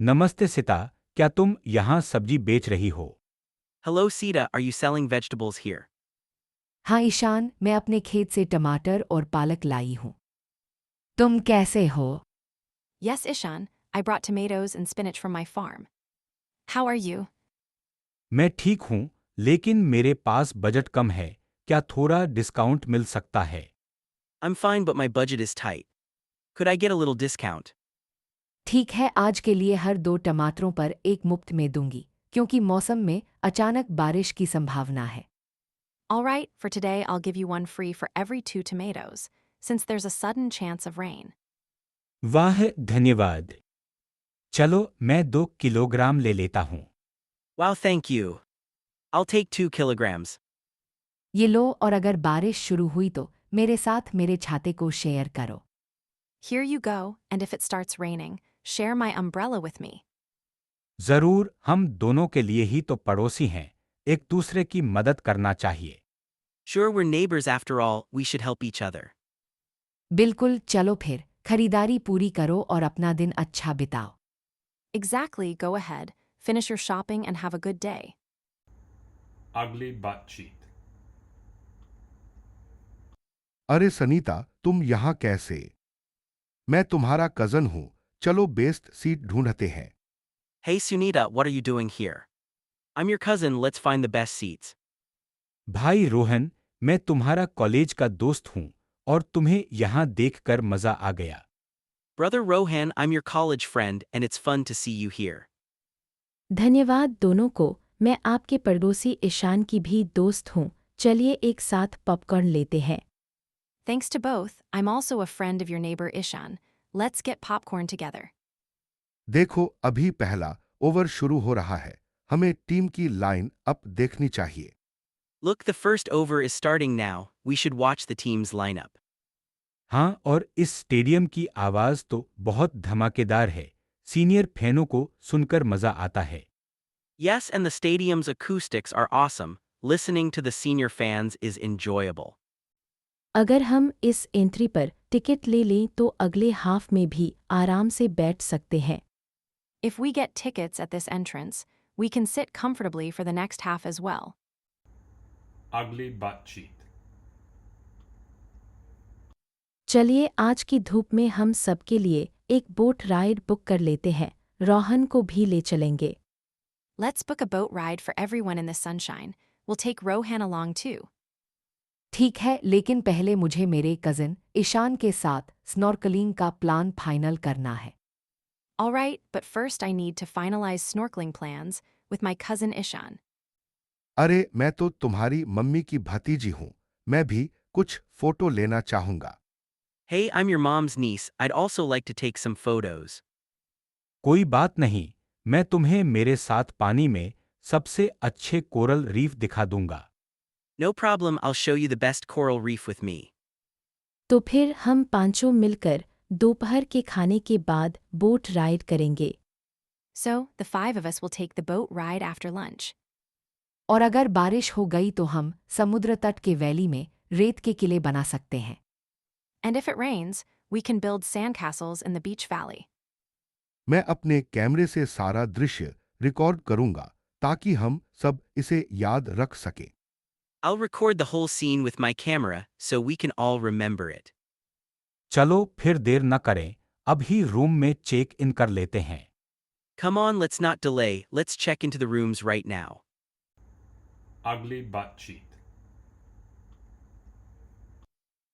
नमस्ते सिता, क्या तुम यहाँ सब्जी बेच रही हो? Hello, Sita, are you selling vegetables here? हाँ ईशान, मैं अपने खेत से टमाटर और पालक लाई हूँ। तुम कैसे हो? Yes, Ishan, I brought tomatoes and spinach from my farm. How are you? मैं ठीक हूँ, लेकिन मेरे पास बजट कम है। क्या थोड़ा डिस्काउंट मिल सकता है? I'm fine, but my budget is tight. Could I get a little discount? ठीक है, आज के लिए हर 2 टमाटरों पर एक मुफ्त में दूंगी, क्योंकि मौसम में अचानक बारिश की संभावना है। All right, for today I'll give you one free for every 2 tomatoes, since there's a sudden chance of rain. वाह, धन्यवाद। चलो, मैं 2 किलोग्राम ले लेता हूँ। Wow, thank you. I'll take 2 kilograms. ये लो, और अगर बारिश शुरू हुई तो मेरे साथ मेरे छाते को शेयर करो। Here you go, and if it starts raining, share my umbrella with me. जरूर, हम दोनों के लिए ही तो पड़ोसी हैं, एक दूसरे की मदद करना चाहिए। Sure, we're neighbors after all, we should help each other. बिल्कुल, चलो फिर खरीदारी पूरी करो और अपना दिन अच्छा बिताओ। Exactly, go ahead, finish your shopping and have a good day. अगली बातचीत। अरे सनीता, तुम यहाँ कैसे? मैं तुम्हारा कजन हूं, चलो बेस्ट सीट ढूंढते हैं। Hey, Sunita, what are you doing here? I'm your cousin, let's find the best seats. भाई रोहन, मैं तुम्हारा कॉलेज का दोस्त हूँ और तुम्हें यहाँ देखकर मजा आ गया। Brother Rohan, I'm your college friend, and it's fun to see you here. धन्यवाद दोनों को। मैं आपके पड़ोसी ईशान की भी दोस्त हूँ। चलिए एक साथ पॉपकॉर्न लेते हैं। Thanks to both, I'm also a friend of your neighbor Ishan. Let's get popcorn together. देखो, अभी पहला ओवर शुरू हो रहा है। हमें टीम की लाइन अप देखनी चाहिए। Look, the first over is starting now, we should watch the team's lineup. हाँ, और इस स्टेडियम की आवाज तो बहुत धमाकेदार है। सीनियर फैनों को सुनकर मजा आता है। Yes, and the stadium's acoustics are awesome, listening to the senior fans is enjoyable. अगर हम इस एंट्री पर टिकट ले लें तो अगले हाफ में भी आराम से बैठ सकते हैं। If we get tickets at this entrance, we can sit comfortably for the next half as well. अगली बातचीत। चलिए आज की धूप में हम सबके लिए एक बोट राइड बुक कर लेते हैं। रोहन को भी ले चलेंगे। Let's book a boat ride for everyone in the sunshine. We'll take Rohan along too. ठीक है, लेकिन पहले मुझे मेरे कजिन ईशान के साथ स्नॉर्कलिंग का प्लान फाइनल करना है। All right, but first I need to finalize snorkeling plans with my cousin Ishan. अरे, मैं तो तुम्हारी मम्मी की भतीजी हूं। मैं भी कुछ फोटो लेना चाहूंगा। Hey, I'm your mom's niece, I'd also like to take some photos. कोई बात नहीं, मैं तुम्हें मेरे साथ पानी में सबसे अच्छे कोरल रीफ दिखा दूंगा। No problem, I'll show you the best coral reef with me. तो फिर हम पांचों मिलकर दोपहर के खाने के बाद बोट राइड करेंगे। So, the 5 of us will take the boat ride after lunch. और अगर बारिश हो गई तो हम समुद्र तट के वैली में रेत के किले बना सकते हैं। And if it rains, we can build sandcastles in the beach valley. मैं अपने कैमरे से सारा दृश्य रिकॉर्ड करूंगा ताकि हम सब इसे याद रख सकें। I'll record the whole scene with my camera so we can all remember it. चलो फिर देर न करें, अभी रूम में चेक इन कर लेते हैं। Come on, let's not delay, let's check into the rooms right now. अगली बातचीत।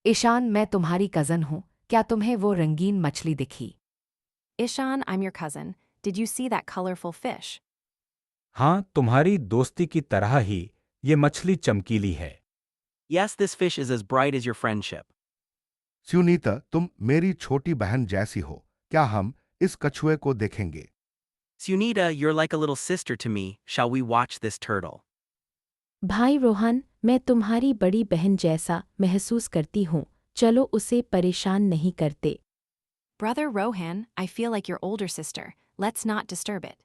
ईशान, मैं तुम्हारी कजन हूँ, क्या तुम्हें वो रंगीन मछली दिखी? Ishan, I'm your cousin. Did you see that colorful fish? हाँ, तुम्हारी दोस्ती की तरह ही ये मछली चमकीली है। Yes, this fish is as bright as your friendship. Sunita, तुम मेरी छोटी बहन जैसी हो। क्या हम इस कछुए को देखेंगे? Sunita, you're like a little sister to me, shall we watch this turtle? भाई रोहन, मैं तुम्हारी बड़ी बहन जैसा महसूस करती हूँ। चलो उसे परेशान नहीं करते। Brother Rohan, I feel like your older sister. Let's not disturb it.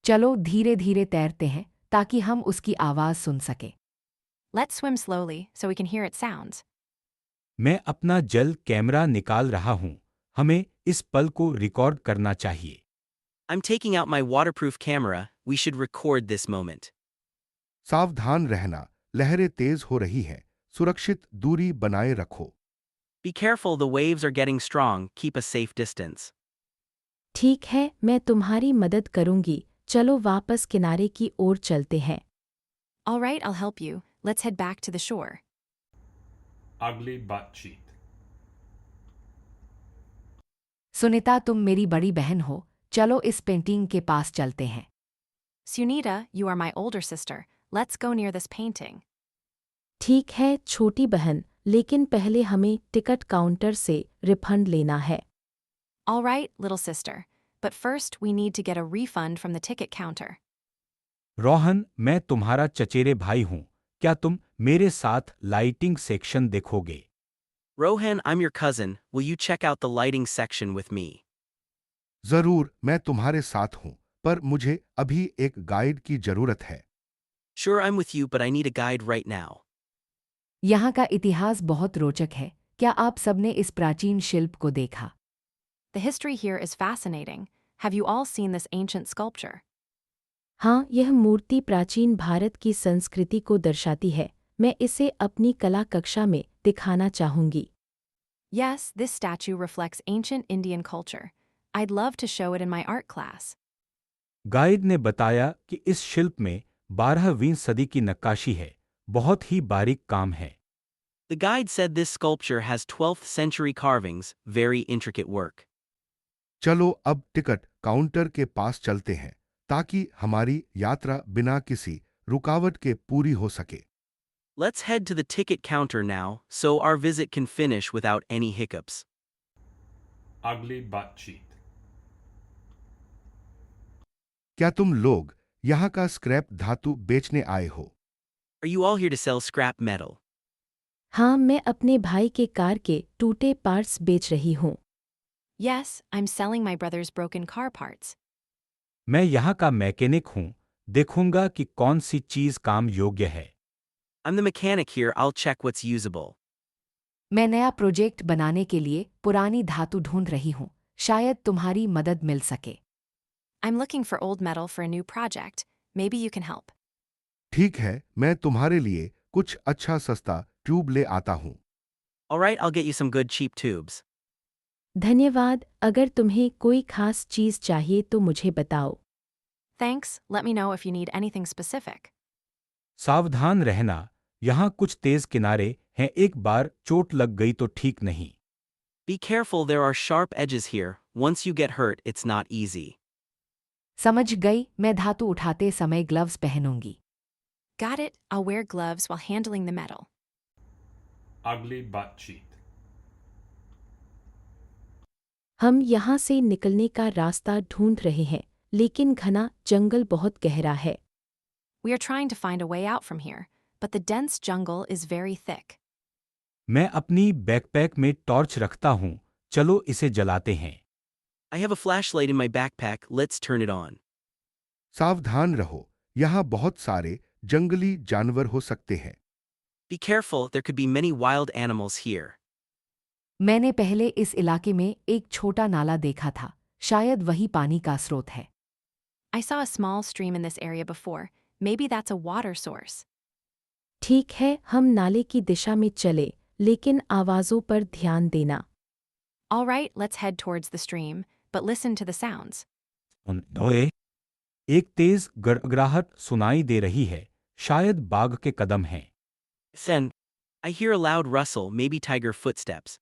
चलो धीरे धीरे तैरते हैं ताकि हम उसकी आवाज सुन सकें। Let's swim slowly so we can hear its sounds. मैं अपना जल कैमरा निकाल रहा हूँ, हमें इस पल को रिकॉर्ड करना चाहिए। I'm taking out my waterproof camera, we should record this moment. सावधान रहना, लहरें तेज हो रही हैं, सुरक्षित दूरी बनाए रखो। Be careful, the waves are getting strong, keep a safe distance. ठीक है, मैं तुम्हारी मदद करूंगी, चलो वापस किनारे की ओर चलते हैं। All right, I'll help you. Let's head back to the shore. Ugly butt cheat. Sunita तुम मेरी बड़ी बहन हो, चलो इस पेंटिंग के पास चलते हैं। Sunita, you are my older sister. Let's go near this painting. ठीक है छोटी बहन, लेकिन पहले हमें टिकट काउंटर से रिफंड लेना है। All right, little sister. But first, we need to get a refund from the ticket counter. Rohan, मैं तुम्हारा चचेरे भाई हूं, क्या तुम मेरे साथ लाइटिंग सेक्शन देखोगे? Rohan, I'm your cousin, will you check out the lighting section with me? जरूर, मैं तुम्हारे साथ हूं, पर मुझे अभी एक गाइड की जरूरत है। Sure, I'm with you, but I need a guide right now. यहाँ का इतिहास बहुत रोचक है, क्या आप सबने इस प्राचीन शिल्प को देखा? The history here is fascinating. Have you all seen this ancient sculpture? हाँ, यह मूर्ति प्राचीन भारत की संस्कृति को दर्शाती है। मैं इसे अपनी कला कक्षा में दिखाना चाहूंगी। Yes, this statue reflects ancient Indian culture. I'd love to show it in my art class. Guide ने बताया कि इस शिल्प में 12वीं सदी की नक्काशी है, बहुत ही बारीक काम है। The guide said this sculpture has 12th century carvings, very intricate work. चलो अब टिकट काउंटर के पास चलते हैं, ताकि हमारी यात्रा बिना किसी रुकावट के पूरी हो सके। Let's head to the ticket counter now, so our visit can finish without any hiccups. Ugly butt cheat. क्या तुम लोग यहाँ का स्क्रैप धातु बेचने आए हो? Are you all here to sell scrap metal? हाँ, मैं अपने भाई के कार के टूटे पार्ट्स बेच रही हूँ। Yes, I'm selling my brother's broken car parts. मैं यहाँ का मैकेनिक हूँ, देखूंगा कि कौन सी चीज काम योग्य है। I'm the mechanic here, I'll check what's usable. मैं नया प्रोजेक्ट बनाने के लिए पुरानी धातु ढूंढ रही हूँ, शायद तुम्हारी मदद मिल सके। I'm looking for old metal for a new project. Maybe you can help. ठीक है, मैं तुम्हारे लिए कुछ अच्छा सस्ता ट्यूब ले आता हूँ। Alright, I'll get you some good cheap tubes. धन्यवाद, अगर तुम्हें कोई खास चीज़ चाहिए तो मुझे बताओ। Thanks, let me know if you need anything specific. सावधान रहना, यहाँ कुछ तेज किनारे हैं, एक बार चोट लग गई तो ठीक नहीं। Be careful, there are sharp edges here. Once you get hurt, it's not easy. समझ गई, मैं धातु उठाते समय gloves पहनूंगी। Got it, I'll wear gloves while handling the metal. Ugly butt cheat. हम यहाँ से निकलने का रास्ता ढूंढ रहे हैं, लेकिन घना जंगल बहुत गहरा है। We are trying to find a way out from here, but the dense jungle is very thick. मैं अपनी बैकपैक में टॉर्च रखता हूँ, चलो इसे जलाते हैं। I have a flashlight in my backpack, let's turn it on. सावधान रहो, यहाँ बहुत सारे जंगली जानवर हो सकते हैं। Be careful, there could be many wild animals here. मैंने पहले इस इलाके में एक छोटा नाला देखा था, शायद वही पानी का स्रोत है। I saw a small stream in this area before. Maybe that's a water source. ठीक है, हम नाले की दिशा में चले, लेकिन आवाज़ों पर ध्यान देना। All right, let's head towards the stream, but listen to the sounds. ओए, एक तेज गड़गड़ाहट सुनाई दे रही है, शायद बाघ के कदम हैं। Then, I hear a loud rustle, maybe tiger footsteps.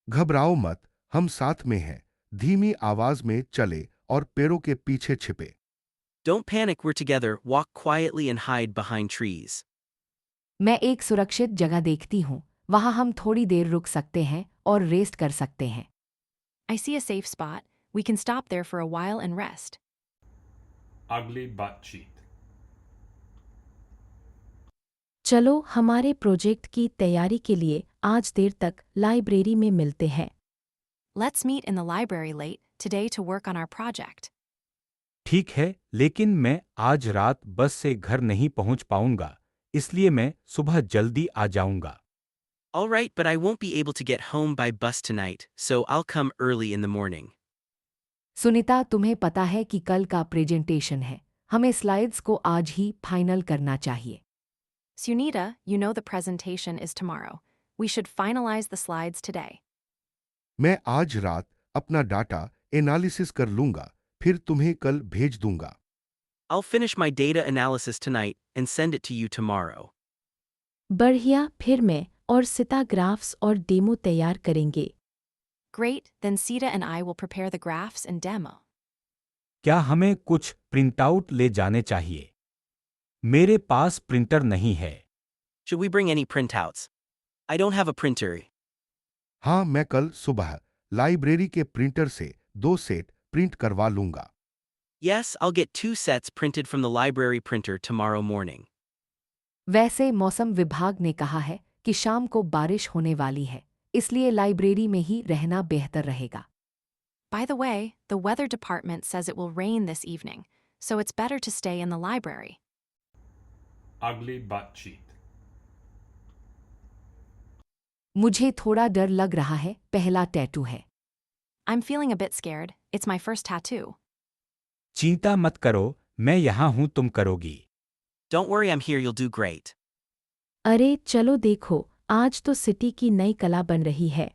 घबराओ मत, हम साथ में हैं, धीमी आवाज में चले और पेड़ों के पीछे छिपे। Don't panic, we're together, walk quietly and hide behind trees. मैं एक सुरक्षित जगह देखती हूँ, वहाँ हम थोड़ी देर रुक सकते हैं और रेस्ट कर सकते हैं। I see a safe spot. We can stop there for a while and rest. Ugly butt cheat. चलो हमारे प्रोजेक्ट की तैयारी के लिए आज देर तक लाइब्रेरी में मिलते हैं। Let's meet in the library late today to work on our project. ठीक है, लेकिन मैं आज रात बस से घर नहीं पहुंच पाऊंगा, इसलिए मैं सुबह जल्दी आ जाऊंगा। All right, but I won't be able to get home by bus tonight, so I'll come early in the morning. Sunita, तुम्हें पता है कि कल का प्रेजेंटेशन है। हमें स्लाइड्स को आज ही फाइनल करना चाहिए। Sunita, you know the presentation is tomorrow. We should finalize the slides today. मैं आज रात अपना डाटा एनालिसिस कर लूंगा, फिर तुम्हें कल भेज दूंगा। I'll finish my data analysis tonight and send it to you tomorrow. बढ़िया, फिर मैं और सिता ग्राफ्स और डेमो तैयार करेंगे। Great, then Sita and I will prepare the graphs and demo. क्या हमें कुछ प्रिंटआउट ले जाने चाहिए? मेरे पास प्रिंटर नहीं है। Should we bring any printouts? I don't have a printer. हाँ, मैं कल सुबह लाइब्रेरी के प्रिंटर से 2 सेट प्रिंट करवा लूंगा। Yes, I'll get 2 sets printed from the library printer tomorrow morning. वैसे मौसम विभाग ने कहा है कि शाम को बारिश होने वाली है, इसलिए लाइब्रेरी में ही रहना बेहतर रहेगा। By the way, the weather department says it will rain this evening, so it's better to stay in the library. Ugly butt cheat. मुझे थोड़ा डर लग रहा है, पहला टैटू है। I'm feeling a bit scared. It's my first tattoo. चिंता मत करो, मैं यहाँ हूँ, तुम करोगी। Don't worry, I'm here, you'll do great. अरे चलो देखो, आज तो सिटी की नई कला बन रही है।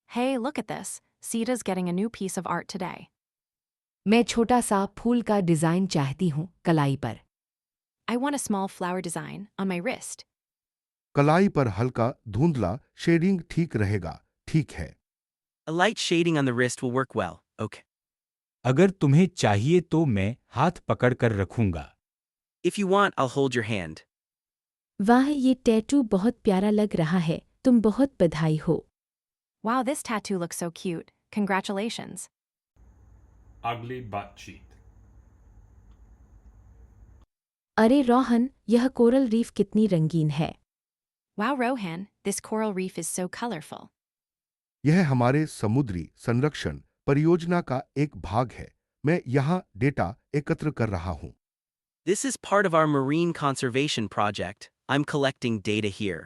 Hey, look at this. Sita's getting a new piece of art today. मैं छोटा सा फूल का डिजाइन चाहती हूँ कलाई पर। I want a small flower design on my wrist. कलाई पर हल्का धुंधला शेडिंग ठीक रहेगा। ठीक है। A light shading on the wrist will work well. Okay. अगर तुम्हें चाहिए तो मैं हाथ पकड़ कर रखूंगा। If you want, I'll hold your hand. वाह, ये टैटू बहुत प्यारा लग रहा है, तुम बहुत बधाई हो। Wow, this tattoo looks so cute. Congratulations. Ugly butt cheat. अरे रोहन, यह कोरल रीफ कितनी रंगीन है। Wow, Rohan, this coral reef is so colorful. यह हमारे समुद्री संरक्षण परियोजना का एक भाग है। मैं यहाँ डेटा एकत्र कर रहा हूँ। This is part of our marine conservation project. I'm collecting data here.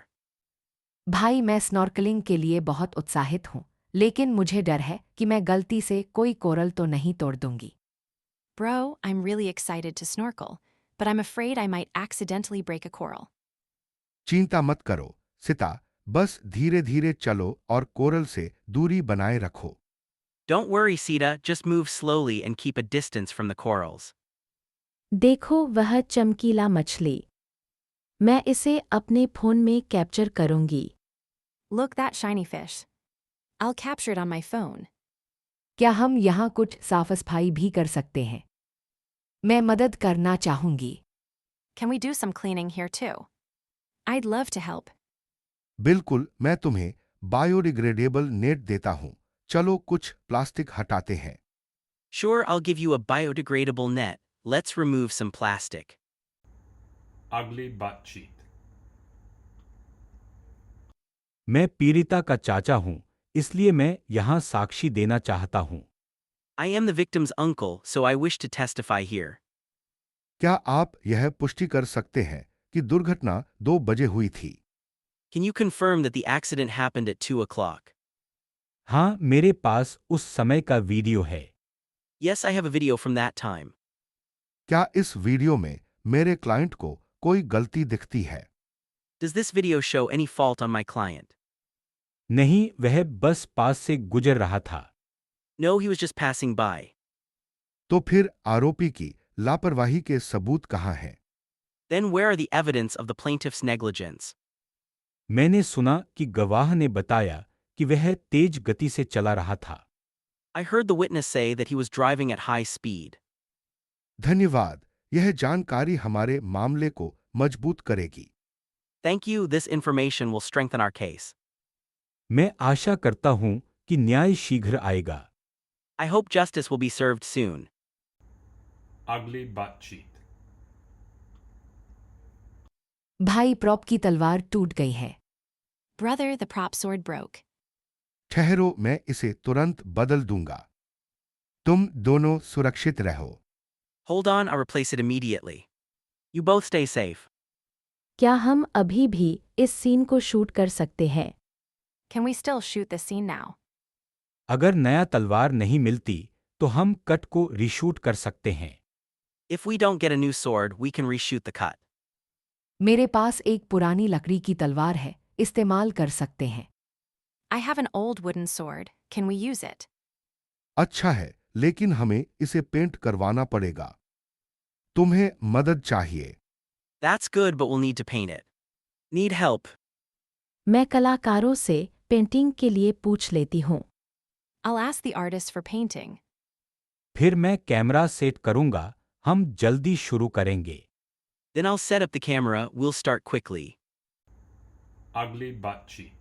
भाई, मैं स्नॉर्कलिंग के लिए बहुत उत्साहित हूँ, लेकिन मुझे डर है कि मैं गलती से कोई कोरल तो नहीं तोड़ दूंगी। Bro, I'm really excited to snorkel, but I'm afraid I might accidentally break a coral. चिंता मत करो सिता, बस धीरे धीरे चलो और कोरल से दूरी बनाए रखो। Don't worry, Sita, just move slowly and keep a distance from the corals. देखो वह चमकीला मछली। मैं इसे अपने फोन में कैप्चर करूंगी। Look, that shiny fish. I'll capture it on my phone. क्या हम यहाँ कुछ साफ सफाई भी कर सकते हैं? मैं मदद करना चाहूंगी। Can we do some cleaning here too? I'd love to help. बिल्कुल, मैं तुम्हें बायोडिग्रेडेबल नेट देता हूँ। चलो कुछ प्लास्टिक हटाते हैं। Sure, I'll give you a biodegradable net. Let's remove some plastic. Ugly butt cheat. मैं पीड़िता का चाचा हूँ, इसलिए मैं यहाँ साक्षी देना चाहता हूँ। I am the victim's uncle, so I wish to testify here. क्या आप यह पुष्टि कर सकते हैं कि दुर्घटना 2 बजे हुई थी? Can you confirm that the accident happened at 2 o'clock? हाँ, मेरे पास उस समय का वीडियो है। Yes, I have a video from that time. क्या इस वीडियो में मेरे क्लाइंट को कोई गलती दिखती है? Does this video show any fault on my client? नहीं, वह बस पास से गुजर रहा था। No, he was just passing by. तो फिर आरोपी की लापरवाही के सबूत कहाँ हैं? Then where are the evidence of the plaintiff's negligence? मैंने सुना कि गवाह ने बताया कि वह तेज गति से चला रहा था। I heard the witness say that he was driving at high speed. धन्यवाद, यह जानकारी हमारे मामले को मजबूत करेगी। Thank you, this information will strengthen our case. मैं आशा करता हूँ कि न्याय शीघ्र आएगा। I hope justice will be served soon. Ugly butt cheat. भाई, प्रॉप की तलवार टूट गई है। Brother, the prop sword broke. ठहरो, मैं इसे तुरंत बदल दूंगा। तुम दोनों सुरक्षित रहो। Hold on, I'll replace it immediately. You both stay safe. क्या हम अभी भी इस सीन को शूट कर सकते हैं? Can we still shoot this scene now? अगर नया तलवार नहीं मिलती तो हम कट को रीशूट कर सकते हैं। If we don't get a new sword, we can reshoot the cut. मेरे पास एक पुरानी लकड़ी की तलवार है, इस्तेमाल कर सकते हैं। I have an old wooden sword. Can we use it? अच्छा है, लेकिन हमें इसे पेंट करवाना पड़ेगा। तुम्हें मदद चाहिए। That's good, but we'll need to paint it. Need help. मैं कलाकारों से पेंटिंग के लिए पूछ लेती हूँ। I'll ask the artist for painting. फिर मैं कैमरा सेट करूंगा, हम जल्दी शुरू करेंगे। Then I'll set up the camera, we'll start quickly. Ugly butt cheek.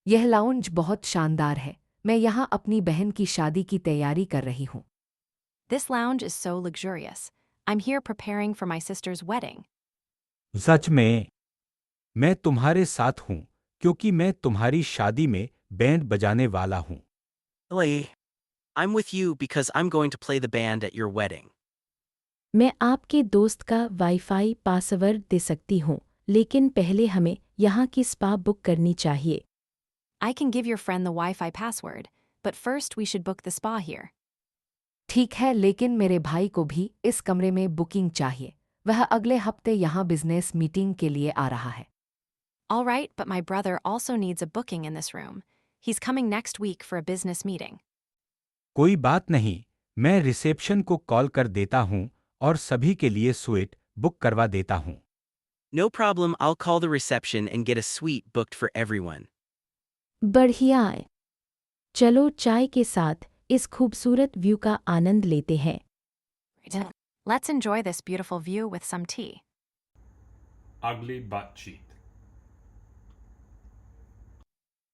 यह लाउंज बहुत शानदार है। मैं यहाँ अपनी बहन की शादी की तैयारी कर रही हूँ। This lounge is so luxurious. I'm here preparing for my sister's wedding. सच में मैं तुम्हारे साथ हूँ क्योंकि मैं तुम्हारी शादी में बैंड बजाने वाला हूँ। Lily, I'm with you because I'm going to play the band at your wedding. मैं आपके दोस्त का वाईफाई पासवर्ड दे सकती हूँ, लेकिन पहले हमें यहाँ की स्पा बुक करनी चाहिए। I can give your friend the Wi-Fi password, but first we should book the spa here. ठीक है, लेकिन मेरे भाई को भी इस कमरे में बुकिंग चाहिए। वह अगले हफ्ते यहाँ बिजनेस मीटिंग के लिए आ रहा है। All right, but my brother also needs a booking in this room. He's coming next week for a business meeting. कोई बात नहीं, मैं रिसेप्शन को कॉल कर देता हूँ और सभी के लिए स्वीट बुक करवा देता हूँ। No problem, I'll call the reception and get a suite booked for everyone. बढ़िया है। चलो चाय के साथ इस खूबसूरत व्यू का आनंद लेते हैं। Let's enjoy this beautiful view with some tea. Ugly butt cheek.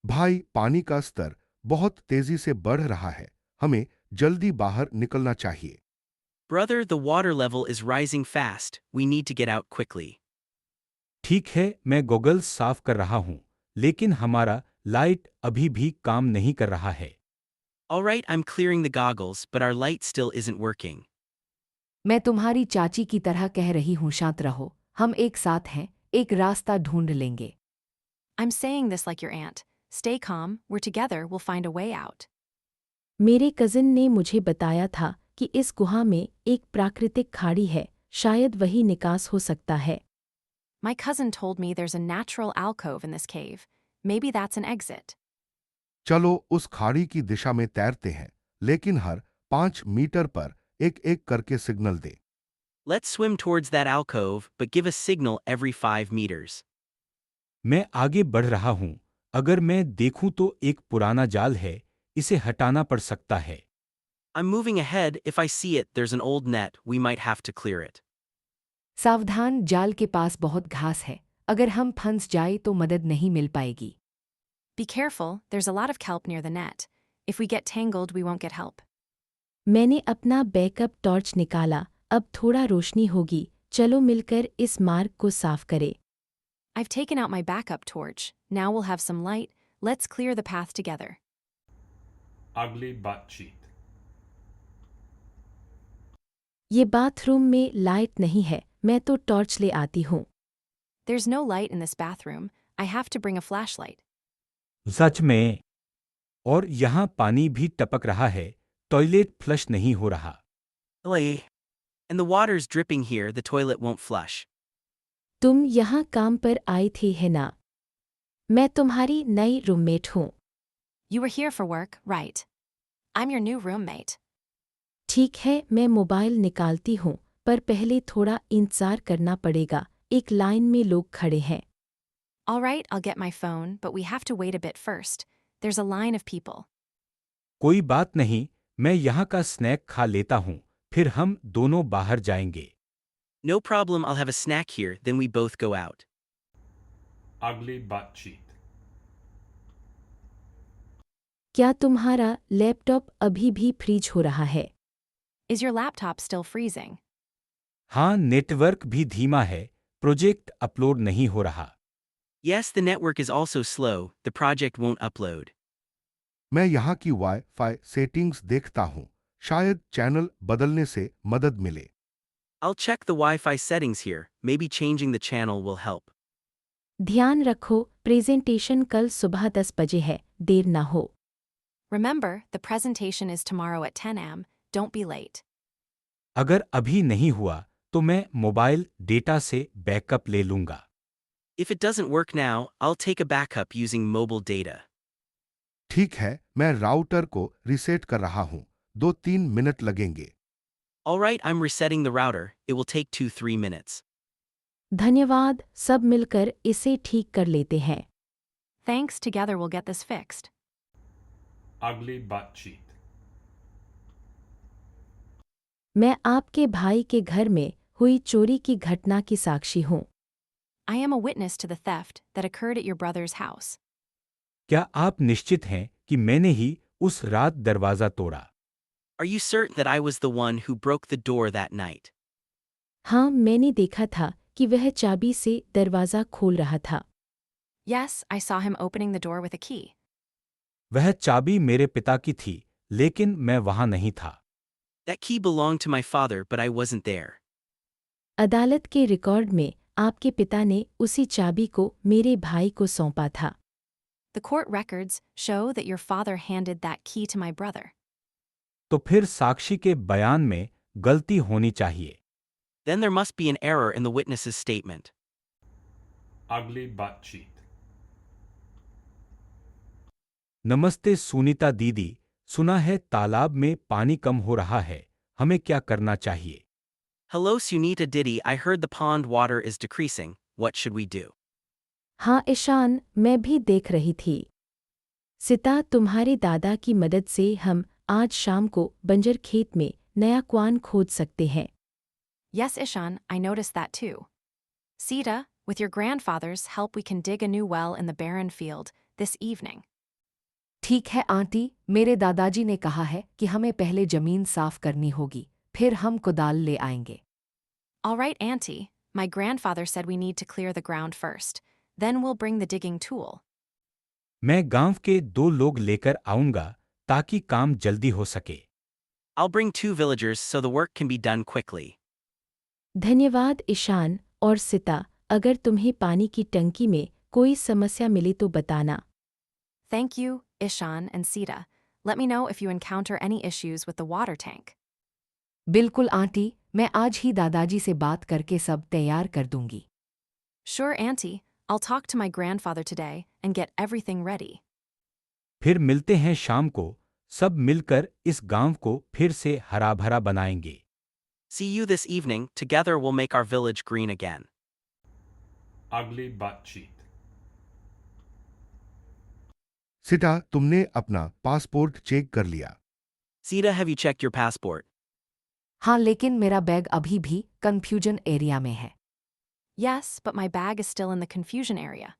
भाई, पानी का स्तर बहुत तेजी से बढ़ रहा है। हमें जल्दी बाहर निकलना चाहिए। Brother, the water level is rising fast. We need to get out quickly. ठीक है, मैं गॉगल्स साफ कर रहा हूँ, लेकिन हमारा लाइट अभी भी काम नहीं कर रहा है। All right, I'm clearing the goggles, but our light still isn't working. मैं तुम्हारी चाची की तरह कह रही हूँ, शांत रहो। हम एक साथ हैं, एक रास्ता ढूंढ लेंगे। I'm saying this like your aunt. Stay calm, we're together, we'll find a way out. मेरे कजिन ने मुझे बताया था कि इस गुहा में एक प्राकृतिक खाड़ी है, शायद वही निकास हो सकता है। My cousin told me there's a natural alcove in this cave. Maybe that's an exit. चलो उस खाड़ी की दिशा में तैरते हैं, लेकिन हर 5 मीटर पर एक-एक करके signal they. Let's swim towards that alcove, but give a signal every 5 meters. मैं आगे बढ़ रहा हूँ। अगर मैं देखूं तो एक पुराना जाल है, इसे हटाना पड़ सकता है। I'm moving ahead. If I see it, there's an old net. We might have to clear it. सावधान, जाल के पास बहुत घास है। अगर हम फंस जाए तो मदद नहीं मिल पाएगी। Be careful, there's a lot of kelp near the net. If we get tangled, we won't get help. मैंने अपना बैकअप टॉर्च निकाला, अब थोड़ा रोशनी होगी। चलो मिलकर इस मार्ग को साफ करें। I've taken out my backup torch. Now we'll have some light. Let's clear the path together. Ugly butt cheek. ये बाथरूम में लाइट नहीं है, मैं तो टॉर्च ले आती हूँ। There's no light in this bathroom. I have to bring a flashlight. सच में? और यहाँ पानी भी टपक रहा है, टॉयलेट फ्लश नहीं हो रहा। Lily, and the water's dripping here, the toilet won't flush. तुम यहाँ काम पर आई थी है ना? मैं तुम्हारी नई रूममेट हूँ। You were here for work, right? I'm your new roommate. ठीक है, मैं मोबाइल निकालती हूँ, पर पहले थोड़ा इंतजार करना पड़ेगा। एक लाइन में लोग खड़े हैं। All right, I'll get my phone, but we have to wait a bit first. There's a line of people. कोई बात नहीं, मैं यहाँ का स्नैक खा लेता हूँ, फिर हम दोनों बाहर जाएंगे। No problem, I'll have a snack here, then we both go out. Ugly butt cheek. क्या तुम्हारा लैपटॉप अभी भी फ्रीज हो रहा है? Is your laptop still freezing? हाँ, नेटवर्क भी धीमा है, प्रोजेक्ट अपलोड नहीं हो रहा। Yes, the network is also slow, the project won't upload. मैं यहाँ की वाई-फाई सेटिंग्स देखता हूँ, शायद चैनल बदलने से मदद मिले। I'll check the Wi-Fi settings here, maybe changing the channel will help. ध्यान रखो, प्रेजेंटेशन कल सुबह 10 बजे है, देर ना हो। Remember, the presentation is tomorrow at 10 a.m. Don't be late. अगर अभी नहीं हुआ तो मैं मोबाइल डेटा से बैकअप ले लूंगा। If it doesn't work now, I'll take a backup using mobile data. ठीक है, मैं राउटर को रीसेट कर रहा हूं। 2-3 मिनट लगेंगे। Alright, I'm resetting the router. It will take 2-3 minutes. धन्यवाद, सब मिलकर इसे ठीक कर लेते हैं। Thanks, together we'll get this fixed. Ugly butt cheek. मैं आपके भाई के घर में हुई चोरी की घटना की साक्षी हूँ। I am a witness to the theft that occurred at your brother's house. क्या आप निश्चित हैं कि मैंने ही उस रात दरवाजा तोड़ा? Are you certain that I was the one who broke the door that night? हाँ, मैंने देखा था कि वह चाबी से दरवाज़ा खोल रहा था। Yes, I saw him opening the door with a key. वह चाबी मेरे पिता की थी, लेकिन मैं वहां नहीं था। That key belonged to my father, but I wasn't there. अदालत के रिकॉर्ड में आपके पिता ने उसी चाबी को मेरे भाई को सौंपा था। The court records show that your father handed that key to my brother. तो फिर साक्षी के बयान में गलती होनी चाहिए। Then there must be an error in the witness's statement. Ugly butt cheek. नमस्ते सुनीता दीदी, सुना है तालाब में पानी कम हो रहा है, हमें क्या करना चाहिए? Hello Sunita Diddy, I heard the pond water is decreasing. What should we do? हाँ ईशान, मैं भी देख रही थी। सिता, तुम्हारे दादा की मदद से हम आज शाम को बंजर खेत में नया कुआं खोद सकते हैं। Yes, Ishan, I noticed that too. Sita, with your grandfather's help, we can dig a new well in the barren field this evening. ठीक है आंटी, मेरे दादाजी ने कहा है कि हमें पहले जमीन साफ करनी होगी, फिर हम कुदाल ले आएंगे। All right, Auntie. My grandfather said we need to clear the ground first. Then we'll bring the digging tool. मैं गांव के 2 लोग लेकर आऊंगा ताकि काम जल्दी हो सके। I'll bring 2 villagers so the work can be done quickly. धन्यवाद ईशान और सिता, अगर तुम्हें पानी की टंकी में कोई समस्या मिले तो बताना। Thank you, Ishan and Sita. Let me know if you encounter any issues with the water tank. बिल्कुल आंटी, मैं आज ही दादाजी से बात करके सब तैयार कर दूंगी। Sure, Auntie. I'll talk to my grandfather today and get everything ready. फिर मिलते हैं शाम को, सब मिलकर इस गांव को फिर से हरा-भरा बनाएंगे। See you this evening, together we'll make our village green again. Ugly butt cheek. सिटा, तुमने अपना पासपोर्ट चेक कर लिया? Sita, have you checked your passport? हाँ, लेकिन मेरा बैग अभी भी कंफ्यूजन एरिया में है। Yes, but my bag is still in the confusion area.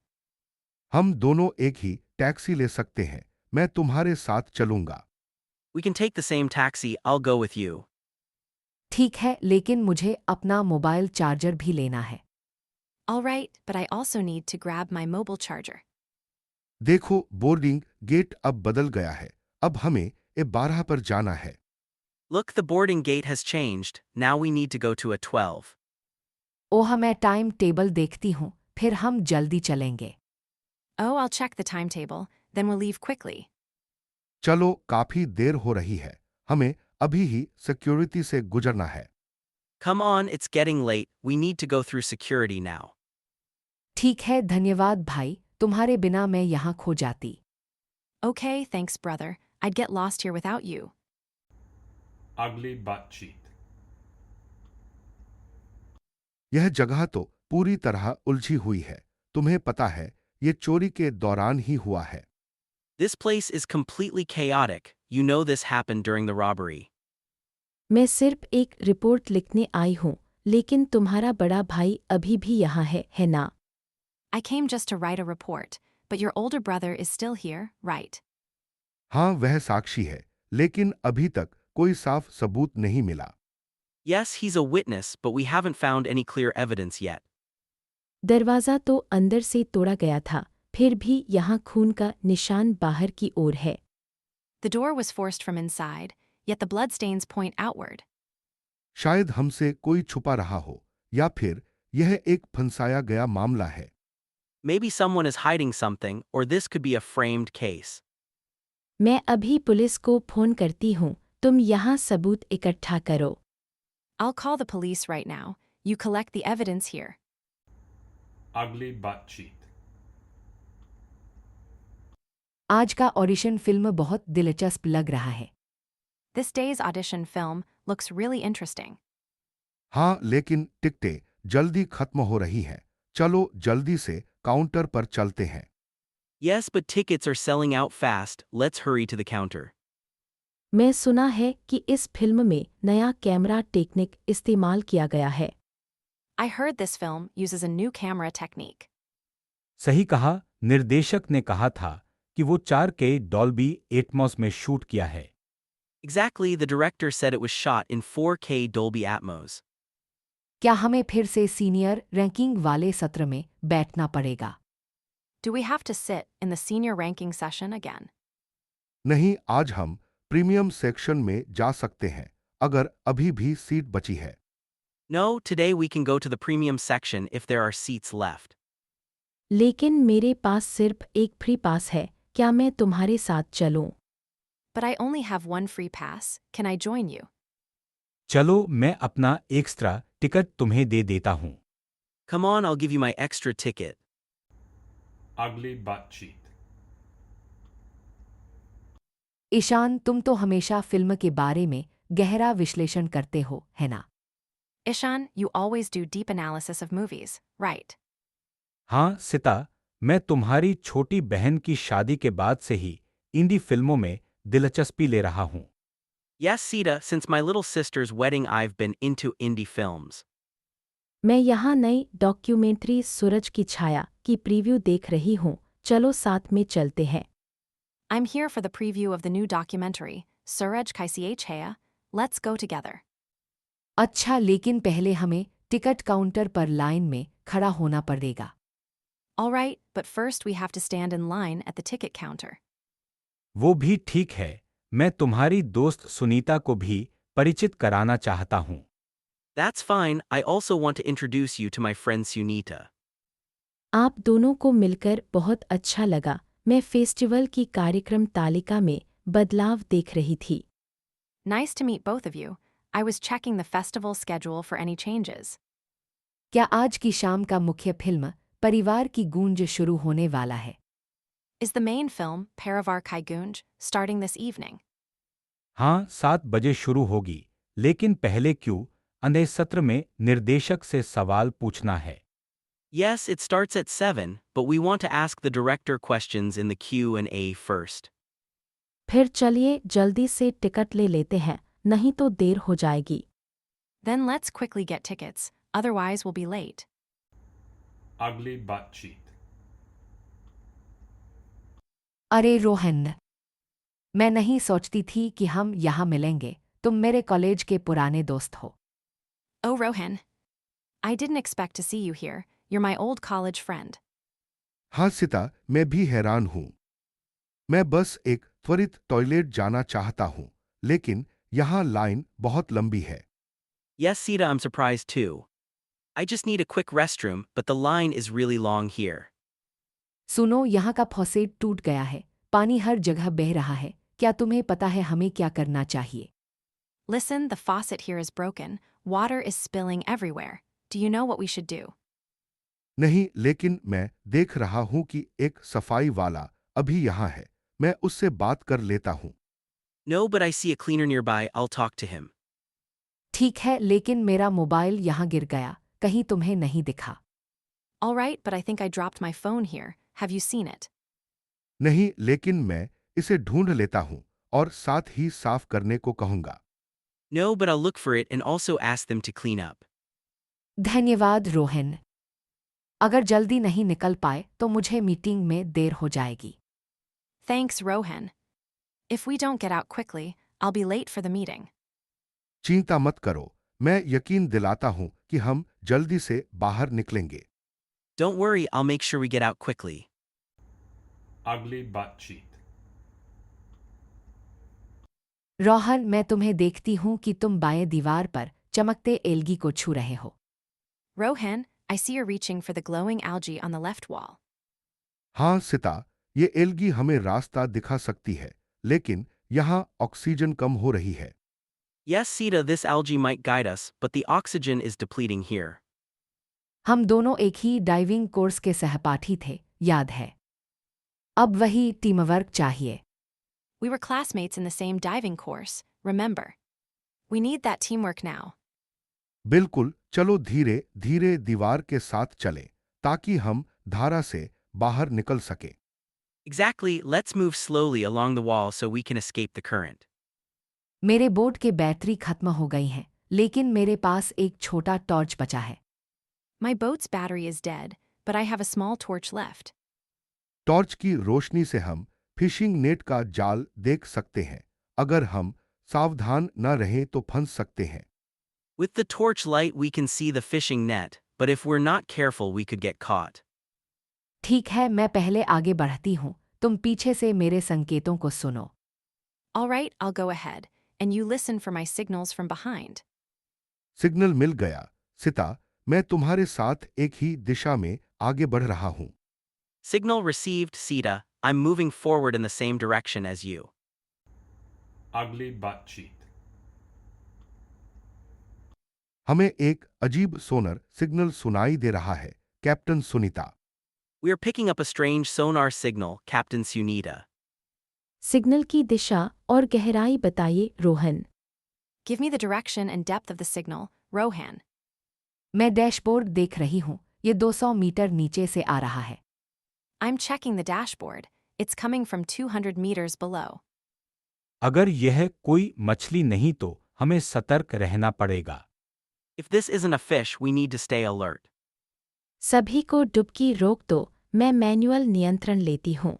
हम दोनों एक ही टैक्सी ले सकते हैं, मैं तुम्हारे साथ चलूंगा। We can take the same taxi, I'll go with you. ठीक है, लेकिन मुझे अपना मोबाइल चार्जर भी लेना है। All right, but I also need to grab my mobile charger. देखो, बोर्डिंग गेट अब बदल गया है, अब हमें A12 पर जाना है। Look, the boarding gate has changed, now we need to go to A12. ओह, मैं टाइम टेबल देखती हूँ, फिर हम जल्दी चलेंगे। Oh, I'll check the timetable, then we'll leave quickly. चलो, काफी देर हो रही है, हमें अभी ही सिक्योरिटी से गुजरना है। Come on, it's getting late, we need to go through security now. ठीक है, धन्यवाद भाई, तुम्हारे बिना मैं यहाँ खो जाती। Okay, thanks, brother. I'd get lost here without you. Ugly butt cheek. यह जगह तो पूरी तरह उलझी हुई है, तुम्हें पता है, ये चोरी के दौरान ही हुआ है। This place is completely chaotic, you know this happened during the robbery. मैं सिर्फ एक रिपोर्ट लिखने आई हूँ, लेकिन तुम्हारा बड़ा भाई अभी भी यहाँ है ना? I came just to write a report, but your older brother is still here, right? हाँ, वह साक्षी है, लेकिन अभी तक कोई साफ सबूत नहीं मिला। Yes, he's a witness, but we haven't found any clear evidence yet. दरवाज़ा तो अंदर से तोड़ा गया था, फिर भी यहाँ खून का निशान बाहर की ओर है। The door was forced from inside, yet the bloodstains point outward. शायद हमसे कोई छुपा रहा हो, या फिर यह एक फंसाया गया मामला है। Maybe someone is hiding something, or this could be a framed case. मैं अभी पुलिस को फोन करती हूँ, तुम यहाँ सबूत इकट्ठा करो। I'll call the police right now. You collect the evidence here. Ugly butt cheek. आज का ऑडिशन फिल्म बहुत दिलचस्प लग रहा है। This day's audition film looks really interesting. हाँ, लेकिन टिकटें जल्दी खत्म हो रही हैं। चलो जल्दी से काउंटर पर चलते हैं। Yes, but tickets are selling out fast. Let's hurry to the counter. मैं सुना है कि इस फिल्म में नया कैमरा टेक्निक इस्तेमाल किया गया है। I heard this film uses a new camera technique. सही कहा, निर्देशक ने कहा था कि वो 4K डॉल्बी एटमॉस में शूट किया है। Exactly, the director said it was shot in 4K Dolby Atmos. क्या हमें फिर से सीनियर रैंकिंग वाले सत्र में बैठना पड़ेगा? Do we have to sit in the senior ranking session again? नहीं, आज हम प्रीमियम सेक्शन में जा सकते हैं, अगर अभी भी सीट बची है। No, today we can go to the premium section if there are seats left. लेकिन मेरे पास सिर्फ एक फ्री पास है, क्या मैं तुम्हारे साथ चलूं? But I only have one free pass. Can I join you? चलो, मैं अपना एक्स्ट्रा टिकट तुम्हें दे देता हूँ। Come on, I'll give you my extra ticket. Ugly butt cheek. Ishan, तुम तो हमेशा फिल्म के बारे में गहरा विश्लेषण करते हो, है ना? Ishan, you always do deep analysis of movies, right? हाँ सिता, मैं तुम्हारी छोटी बहन की शादी के बाद से ही इंडी फिल्मों में दिलचस्पी ले रहा हूँ। Yes, Sita, since my little sister's wedding, I've been into indie films. मैं यहाँ नई डॉक्यूमेंट्री सूरज की छाया की प्रीव्यू देख रही हूँ, चलो साथ में चलते हैं। I'm here for the preview of the new documentary, Suraj Kaisi Chaya. Let's go together. अच्छा, लेकिन पहले हमें टिकट काउंटर पर लाइन में खड़ा होना पड़ेगा। All right, but first we have to stand in line at the ticket counter. वो भी ठीक है, मैं तुम्हारी दोस्त सुनीता को भी परिचित कराना चाहता हूँ। That's fine, I also want to introduce you to my friend Sunita. आप दोनों को मिलकर बहुत अच्छा लगा। मैं फेस्टिवल की कार्यक्रम तालिका में बदलाव देख रही थी। Nice to meet both of you. I was checking the festival schedule for any changes. क्या आज की शाम का मुख्य फिल्म परिवार की गूंज शुरू होने वाला है? Is the main film, Parivar Kai Gunj, starting this evening? हाँ, 7 बजे शुरू होगी, लेकिन पहले क्यों अंधे सत्र में निर्देशक से सवाल पूछना है। Yes, it starts at 7, but we want to ask the director questions in the Q&A first. फिर चलिए जल्दी से टिकट ले लेते हैं, नहीं तो देर हो जाएगी। Then let's quickly get tickets, otherwise we'll be late. Ugly butt cheek. अरे रोहन, मैं नहीं सोचती थी कि हम यहाँ मिलेंगे। तुम मेरे कॉलेज के पुराने दोस्त हो। Oh, Rohan. I didn't expect to see you here. You're my old college friend. हाँ सिता, मैं भी हैरान हूँ। मैं बस एक त्वरित टॉयलेट जाना चाहता हूँ, लेकिन यहाँ लाइन बहुत लंबी है। Yes, Sita, I'm surprised too. I just need a quick restroom, but the line is really long here. सुनो, यहाँ का फॉसेट टूट गया है, पानी हर जगह बह रहा है। क्या तुम्हें पता है हमें क्या करना चाहिए? Listen, the faucet here is broken. Water is spilling everywhere. Do you know what we should do? नहीं, लेकिन मैं देख रहा हूँ कि एक सफाई वाला अभी यहाँ है। मैं उससे बात कर लेता हूँ। No, but I see a cleaner nearby. I'll talk to him. ठीक है, लेकिन मेरा मोबाइल यहाँ गिर गया, कहीं तुम्हें नहीं दिखा? All right, but I think I dropped my phone here. Have you seen it? नहीं, लेकिन मैं इसे ढूंढ लेता हूँ और साथ ही साफ करने को कहूँगा। No, but I'll look for it and also ask them to clean up. धन्यवाद रोहन। अगर जल्दी नहीं निकल पाए तो मुझे मीटिंग में देर हो जाएगी। Thanks, Rohan. If we don't get out quickly, I'll be late for the meeting. चिंता मत करो, मैं यकीन दिलाता हूँ कि हम जल्दी से बाहर निकलेंगे। Don't worry, I'll make sure we get out quickly. Ugly butt cheek. Rohan, मैं तुम्हें देखती हूँ कि तुम बाएं दीवार पर चमकते एल्गी को छू रहे हो। Rohan, I see you're reaching for the glowing algae on the left wall. हाँ सिता, ये एल्गी हमें रास्ता दिखा सकती है, लेकिन यहाँ ऑक्सीजन कम हो रही है। Yes, Sita, this algae might guide us, but the oxygen is depleting here. हम दोनों एक ही डाइविंग कोर्स के सहपाठी थे, याद है। अब वही टीमवर्क चाहिए। We were classmates in the same diving course, remember? We need that teamwork now. बिल्कुल, चलो धीरे धीरे दीवार के साथ चलें ताकि हम धारा से बाहर निकल सकें। Exactly, let's move slowly along the wall so we can escape the current. मेरे बोट के बैटरी खत्म हो गई हैं, लेकिन मेरे पास एक छोटा टॉर्च बचा है। My boat's battery is dead, but I have a small torch left. Torch की रोशनी से हम फिशिंग नेट का जाल देख सकते हैं। अगर हम सावधान न रहें तो फंस सकते हैं। With the torch light, we can see the fishing net, but if we're not careful, we could get caught. ठीक है, मैं पहले आगे बढ़ती हूँ, तुम पीछे से मेरे संकेतों को सुनो। All right, I'll go ahead, and you listen for my signals from behind. Signal मिल गया। सिता, मैं तुम्हारे साथ एक ही दिशा में आगे बढ़ रहा हूँ। Signal received, Sita. I'm moving forward in the same direction as you. Ugly butt cheat. हमें एक अजीब सोनर सिग्नल सुनाई दे रहा है, captain Sunita. We are picking up a strange sonar signal, Captain Sunita. Signal की दिशा और गहराई बताइए, Rohan. Give me the direction and depth of the signal, Rohan. मैं डैशबोर्ड देख रही हूँ, ये 200 मीटर नीचे से आ रहा है। I'm checking the dashboard. It's coming from 200 meters below. अगर यह कोई मछली नहीं तो हमें सतर्क रहना पड़ेगा। If this isn't a fish, we need to stay alert. सभी को डुबकी रोक दो, मैं मैनुअल नियंत्रण लेती हूँ।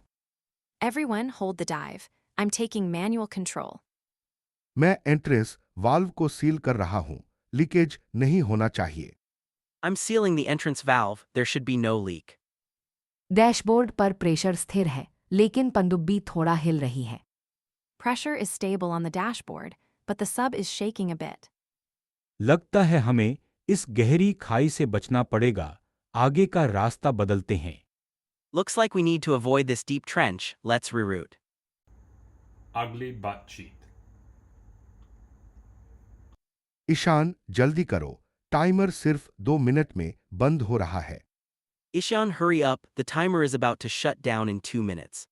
Everyone hold the dive. I'm taking manual control. मैं एंट्रेंस वाल्व को सील कर रहा हूँ, लीकेज नहीं होना चाहिए। I'm sealing the entrance valve, there should be no leak. Dashboard पर प्रेशर स्थिर है, लेकिन पनडुब्बी थोड़ा हिल रही है। Pressure is stable on the dashboard, but the sub is shaking a bit. लगता है हमें इस गहरी खाई से बचना पड़ेगा, आगे का रास्ता बदलते हैं। Looks like we need to avoid this deep trench, let's reroute. Ugly butt cheat. Ishan, जल्दी करो, टाइमर सिर्फ 2 मिनट में बंद हो रहा है। Ishan, hurry up, the timer is about to shut down in 2 minutes.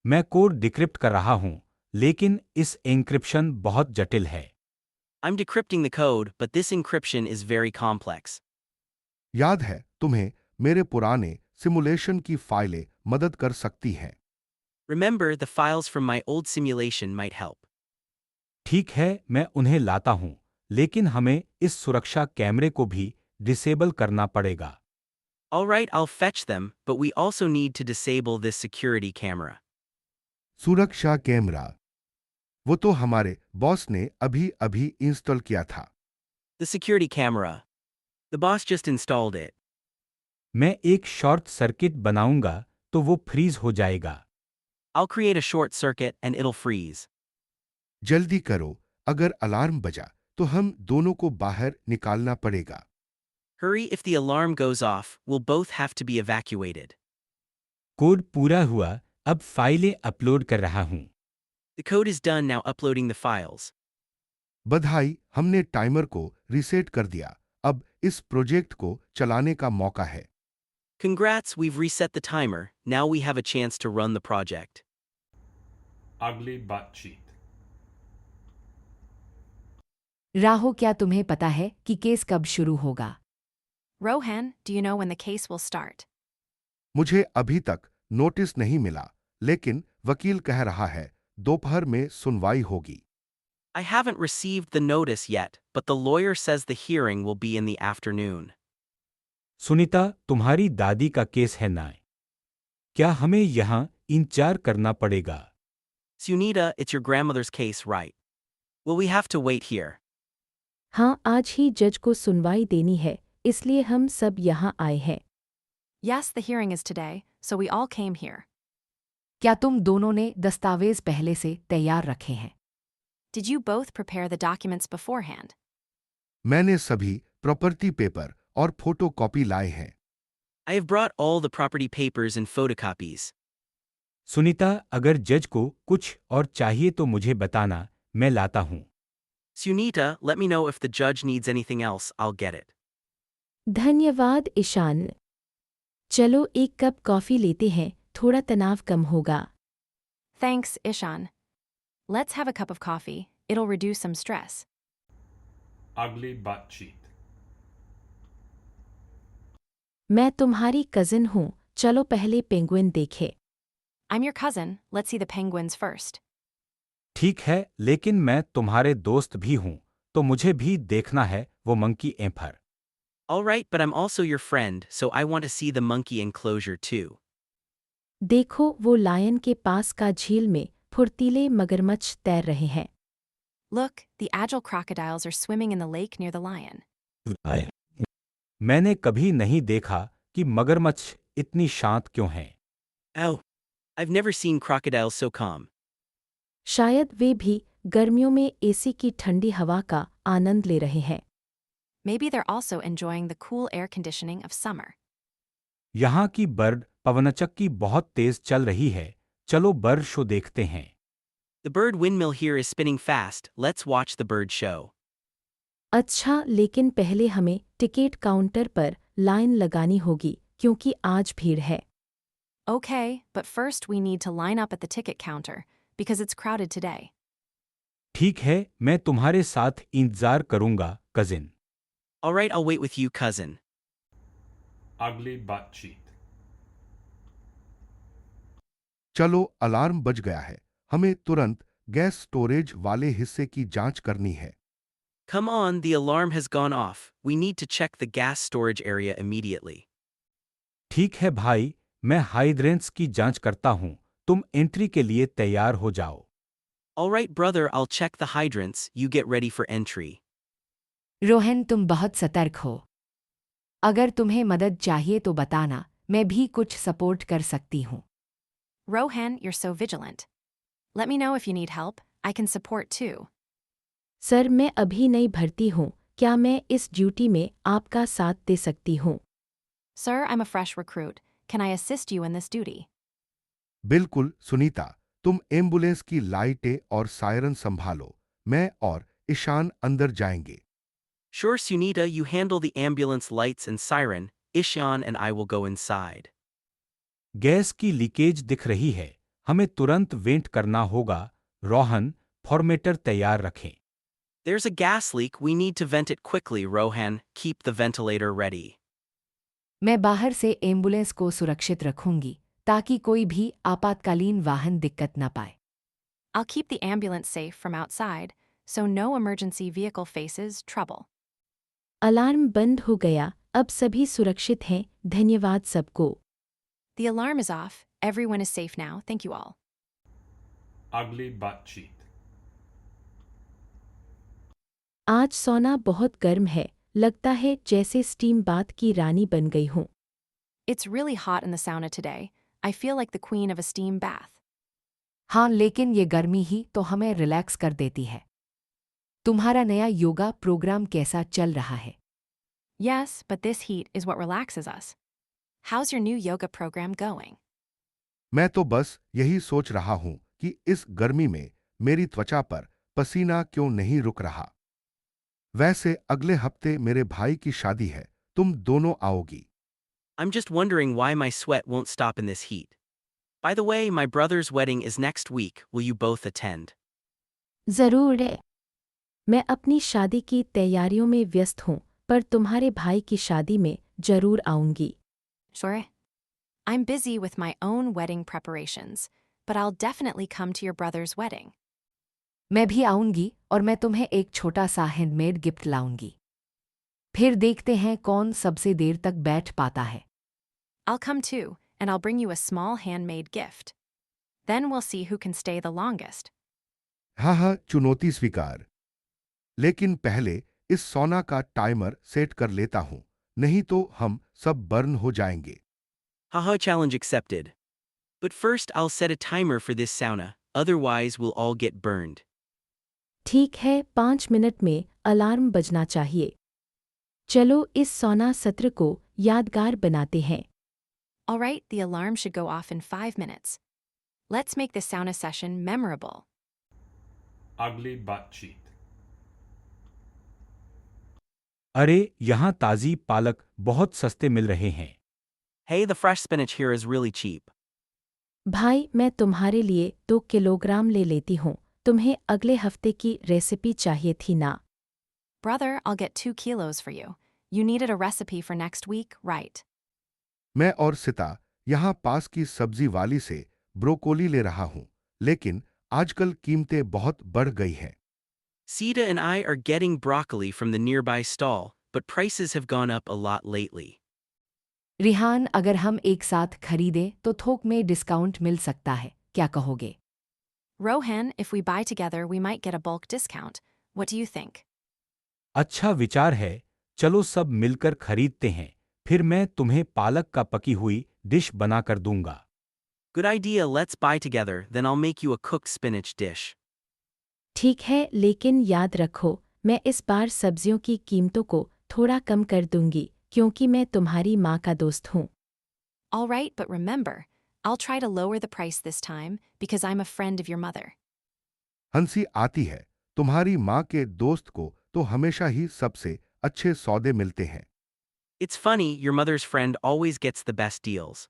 मैं कोड डिक्रिप्ट कर रहा हूँ, लेकिन इस एन्क्रिप्शन बहुत जटिल है। I'm decrypting the code, but this encryption is very complex. याद है तुम्हें, मेरे पुराने सिमुलेशन की फाइलें मदद कर सकती हैं। Remember, the files from my old simulation might help. ठीक है, मैं उन्हें लाता हूँ, लेकिन हमें इस सुरक्षा कैमरे को भी डिसेबल करना पड़ेगा। Alright, I'll fetch them, but we also need to disable this security camera. सुरक्षा कैमरा, वो तो हमारे बॉस ने अभी अभी इंस्टॉल किया था। The security camera. The boss just installed it. मैं एक शॉर्ट सर्किट बनाऊंगा तो वो फ्रीज हो जाएगा। I'll create a short circuit and it'll freeze. जल्दी करो, अगर अलार्म बजा तो हम दोनों को बाहर निकालना पड़ेगा। Hurry, if the alarm goes off, we'll both have to be evacuated. Code पूरा हुआ, अब फाइलें अपलोड कर रहा हूँ। The code is done, now uploading the files. बधाई, हमने टाइमर को रीसेट कर दिया। अब इस प्रोजेक्ट को चलाने का मौका है। Congrats, we've reset the timer, now we have a chance to run the project. Ugly butt cheat. राहो, क्या तुम्हें पता है कि केस कब शुरू होगा? Rohan, do you know when the case will start? मुझे अभी तक नोटिस नहीं मिला, लेकिन वकील कह रहा है दोपहर में सुनवाई होगी। I haven't received the notice yet, but the lawyer says the hearing will be in the afternoon. Sunita, तुम्हारी दादी का केस है ना? क्या हमें यहाँ इंतजार करना पड़ेगा? Sunita, it's your grandmother's case, right? Will we have to wait here? हाँ, आज ही जज को सुनवाई देनी है, इसलिए हम सब यहाँ आए हैं। Yes, the hearing is today, so we all came here. क्या तुम दोनों ने दस्तावेज पहले से तैयार रखे हैं? Did you both prepare the documents beforehand? मैंने सभी प्रॉपर्टी पेपर और फोटो कॉपी लाए हैं। I have brought all the property papers and photocopies. Sunita, अगर जज को कुछ और चाहिए तो मुझे बताना, मैं लाता हूँ। Sunita, let me know if the judge needs anything else, I'll get it. धन्यवाद ईशान। चलो एक कप कॉफी लेते हैं, थोड़ा तनाव कम होगा। Thanks, Ishan. Let's have a cup of coffee. It'll reduce some stress. Ugly butt cheat. मैं तुम्हारी कजिन हूँ, चलो पहले पेंगुइन देखे। I'm your cousin. Let's see the penguins first. ठीक है, लेकिन मैं तुम्हारे दोस्त भी हूँ, तो मुझे भी देखना है वो monkey एम्फर। Alright, but I'm also your friend, so I want to see the monkey enclosure too. देखो वो लायन के पास का झील में फुर्तीले मगरमच्छ तैर रहे हैं। Look, the agile crocodiles are swimming in the lake near the lion. मैंने कभी नहीं देखा कि मगरमच्छ इतनी शांत क्यों हैं। Oh, I've never seen crocodiles so calm. शायद वे भी गर्मियों में एसी की ठंडी हवा का आनंद ले रहे हैं। Maybe they're also enjoying the cool air conditioning of summer. यहाँ की बर्ड पवनचक्की बहुत तेज चल रही है, चलो बर्ड शो देखते हैं। The bird windmill here is spinning fast, let's watch the bird show. अच्छा, लेकिन पहले हमें टिकट काउंटर पर लाइन लगानी होगी क्योंकि आज भीड़ है। Okay, but first we need to line up at the ticket counter, because it's crowded today. ठीक है, मैं तुम्हारे साथ इंतजार करूंगा, cousin. Alright, I'll wait with you, cousin. Ugly butt cheat. चलो, अलार्म बज गया है। हमें तुरंत गैस स्टोरेज वाले हिस्से की जांच करनी है। Come on, the alarm has gone off. We need to check the gas storage area immediately. ठीक है भाई, मैं हाइड्रेंट्स की जांच करता हूँ, तुम एंट्री के लिए तैयार हो जाओ। Alright, brother, I'll check the hydrants, you get ready for entry. Rohan, तुम बहुत सतर्क हो। अगर तुम्हें मदद चाहिए तो बताना, मैं भी कुछ सपोर्ट कर सकती हूँ। Rohan, you're so vigilant. Let me know if you need help. I can support too. Sir, मैं अभी नई भर्ती हूँ, क्या मैं इस ड्यूटी में आपका साथ दे सकती हूँ? Sir, I'm a fresh recruit. Can I assist you in this duty? बिल्कुल सुनीता, तुम एम्बुलेंस की लाइटें और सायरन संभालो। मैं और ईशान अंदर जाएंगे। Sure, Sunita, you handle the ambulance lights and siren, Ishan and I will go inside. Gas की लीकेज दिख रही है, हमें तुरंत वेंट करना होगा। रोहन, फॉर्मेटर तैयार रखें। There's a gas leak, we need to vent it quickly, Rohan, keep the ventilator ready. मैं बाहर से एम्बुलेंस को सुरक्षित रखूंगी, ताकि कोई भी आपातकालीन वाहन दिक्कत न पाए। I'll keep the ambulance safe from outside, so no emergency vehicle faces trouble. Alarm बंद हो गया, अब सभी सुरक्षित हैं, धन्यवाद सबको। The alarm is off. Everyone is safe now. Thank you all. Ugly butt cheat. आज सोना बहुत गर्म है, लगता है जैसे स्टीम बाथ की रानी बन गई हूँ। It's really hot in the sauna today. I feel like the queen of a steam bath. हाँ, लेकिन ये गर्मी ही तो हमें रिलैक्स कर देती है। तुम्हारा नया योगा प्रोग्राम कैसा चल रहा है? Yes, but this heat is what relaxes us. How's your new yoga program going? मैं तो बस यही सोच रहा हूं कि इस गर्मी में मेरी त्वचा पर पसीना क्यों नहीं रुक रहा। वैसे अगले हफ्ते मेरे भाई की शादी है, तुम दोनों आओगी। I'm just wondering why my sweat won't stop in this heat. By the way, my brother's wedding is next week, will you both attend? जरूर है। मैं अपनी शादी की तैयारियों में व्यस्त हूँ, पर तुम्हारे भाई की शादी में जरूर आऊंगी। Sure. I'm busy with my own wedding preparations, but I'll definitely come to your brother's wedding. मैं भी आऊंगी और मैं तुम्हें एक छोटा सा हैंडमेड गिफ्ट लाऊंगी। फिर देखते हैं कौन सबसे देर तक बैठ पाता है। I'll come too, and I'll bring you a small handmade gift. Then we'll see who can stay the longest. हाँ हाँ, चुनौती स्वीकार। लेकिन पहले इस सोना का टाइमर सेट कर लेता हूं, नहीं तो हम सब बर्न हो जाएंगे। Haha, challenge accepted. But first, I'll set a timer for this sauna, otherwise, we'll all get burned. ठीक है, 5 मिनट में अलार्म बजना चाहिए। चलो इस सोना सत्र को यादगार बनाते हैं। Alright, the alarm should go off in 5 minutes. Let's make this sauna session memorable. Ugly butt cheat. अरे यहाँ ताज़ी पालक बहुत सस्ते मिल रहे हैं। Hey, the fresh spinach here is really cheap. भाई मैं तुम्हारे लिए 2 किलोग्राम ले लेती हूँ। तुम्हें अगले हफ्ते की रेसिपी चाहिए थी ना? Brother, I'll get 2 kilos for you. You needed a recipe for next week, right? मैं और सिता यहाँ पास की सब्जी वाली से ब्रोकोली ले रहा हूँ, लेकिन आजकल कीमतें बहुत बढ़ गई हैं। Sita and I are getting broccoli from the nearby stall, but prices have gone up a lot lately. Rihan, अगर हम एक साथ खरीदें तो थोक में डिस्काउंट मिल सकता है, क्या कहोगे? Rohan, if we buy together, we might get a bulk discount. What do you think? अच्छा विचार है, चलो सब मिलकर खरीदते हैं, फिर मैं तुम्हें पालक का पकी हुई डिश बनाकर दूंगा। Good idea, let's buy together, then I'll make you a cooked spinach dish. ठीक है, लेकिन याद रखो, मैं इस बार सब्जियों की कीमतों को थोड़ा कम कर दूंगी, क्योंकि मैं तुम्हारी माँ का दोस्त हूँ। All right, but remember, I'll try to lower the price this time because I'm a friend of your mother. हंसी आती है, तुम्हारी माँ के दोस्त को तो हमेशा ही सबसे अच्छे सौदे मिलते हैं। It's funny, your mother's friend always gets the best deals.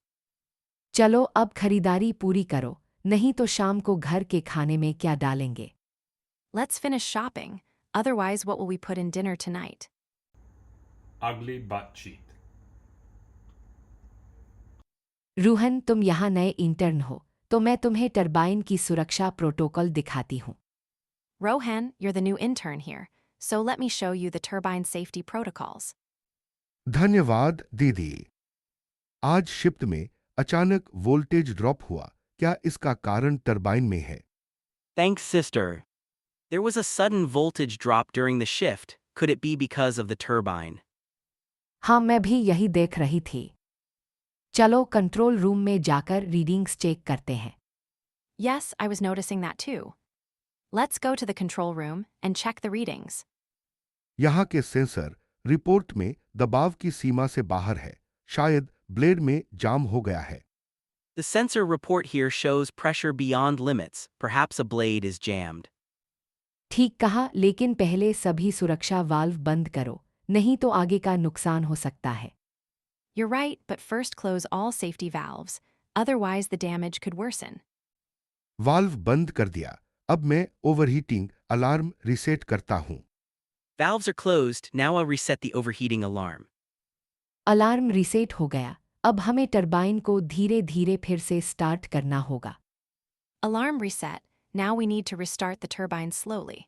चलो अब खरीदारी पूरी करो, नहीं तो शाम को घर के खाने में क्या डालेंगे? Let's finish shopping. Otherwise, what will we put in dinner tonight? Ugly butt cheat. रूहन, तुम यहाँ नए इंटर्न हो, तो मैं तुम्हें टरबाइन की सुरक्षा प्रोटोकॉल दिखाती हूँ। Rohan, you're the new intern here, so let me show you the turbine safety protocols. धन्यवाद दीदी। आज शिफ्ट में अचानक वोल्टेज ड्रॉप हुआ, क्या इसका कारण टरबाइन में है? Thanks, sister. There was a sudden voltage drop during the shift. Could it be because of the turbine? हाँ, मैं भी यही देख रही थी। चलो कंट्रोल रूम में जाकर रीडिंग्स चेक करते हैं। Yes, I was noticing that too. Let's go to the control room and check the readings. यहाँ के सेंसर रिपोर्ट में दबाव की सीमा से बाहर है, शायद ब्लेड में जाम हो गया है। The sensor report here shows pressure beyond limits. Perhaps a blade is jammed. ठीक कहा, लेकिन पहले सभी सुरक्षा वाल्व बंद करो, नहीं तो आगे का नुकसान हो सकता है। You're right, but first close all safety valves. Otherwise, the damage could worsen. Valve बंद कर दिया, अब मैं ओवरहीटिंग अलार्म रीसेट करता हूँ। Valves are closed. Now I'll reset the overheating alarm. Alarm reset हो गया, अब हमें टरबाइन को धीरे धीरे फिर से स्टार्ट करना होगा। Alarm reset. Now we need to restart the turbine slowly.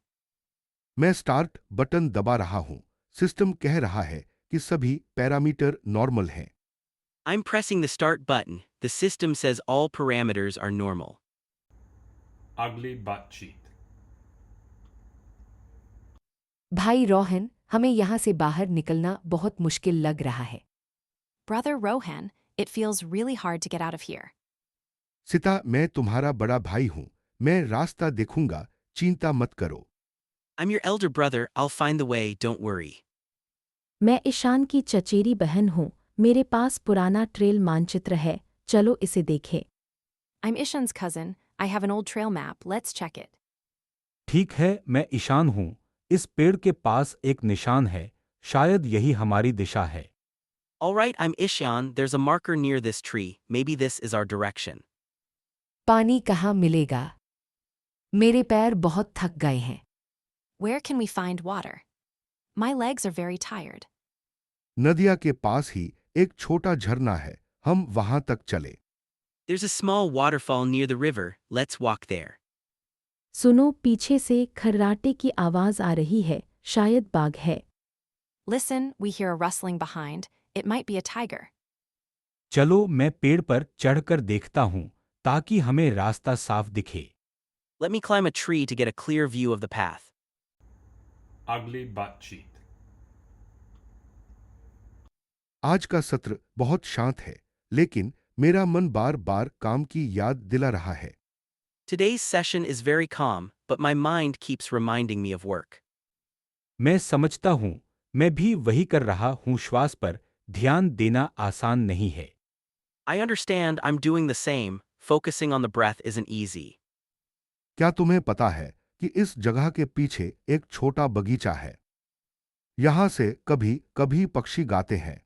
मैं स्टार्ट बटन दबा रहा हूँ, सिस्टम कह रहा है कि सभी पैरामीटर नॉर्मल हैं। I'm pressing the start button. The system says all parameters are normal. Ugly butt cheat. भाई रोहन, हमें यहाँ से बाहर निकलना बहुत मुश्किल लग रहा है। Brother Rohan, it feels really hard to get out of here. सिता, मैं तुम्हारा बड़ा भाई हूँ, मैं रास्ता देखूंगा, चिंता मत करो। I'm your elder brother. I'll find the way. Don't worry. मैं ईशान की चचेरी बहन हूँ, मेरे पास पुराना ट्रेल मानचित्र है, चलो इसे देखें। I'm Ishan's cousin. I have an old trail map. Let's check it. ठीक है, मैं ईशान हूँ, इस पेड़ के पास एक निशान है, शायद यही हमारी दिशा है। All right, I'm Ishan. There's a marker near this tree. Maybe this is our direction. पानी कहाँ मिलेगा? मेरे पैर बहुत थक गए हैं। Where can we find water? My legs are very tired. नदिया के पास ही एक छोटा झरना है, हम वहां तक चले। There's a small waterfall near the river. Let's walk there. सुनो, पीछे से खर्राटे की आवाज आ रही है, शायद बाघ है। Listen, we hear a rustling behind. It might be a tiger. चलो मैं पेड़ पर चढ़कर देखता हूँ, ताकि हमें रास्ता साफ दिखे। Let me climb a tree to get a clear view of the path. Ugly butt cheat. आज का सत्र बहुत शांत है, लेकिन मेरा मन बार बार काम की याद दिला रहा है। Today's session is very calm, but my mind keeps reminding me of work. मैं समझता हूँ, मैं भी वही कर रहा हूँ, श्वास पर ध्यान देना आसान नहीं है। I understand I'm doing the same. focusing on the breath isn't easy. क्या तुम्हें पता है कि इस जगह के पीछे एक छोटा बगीचा है? यहां से कभी कभी पक्षी गाते हैं।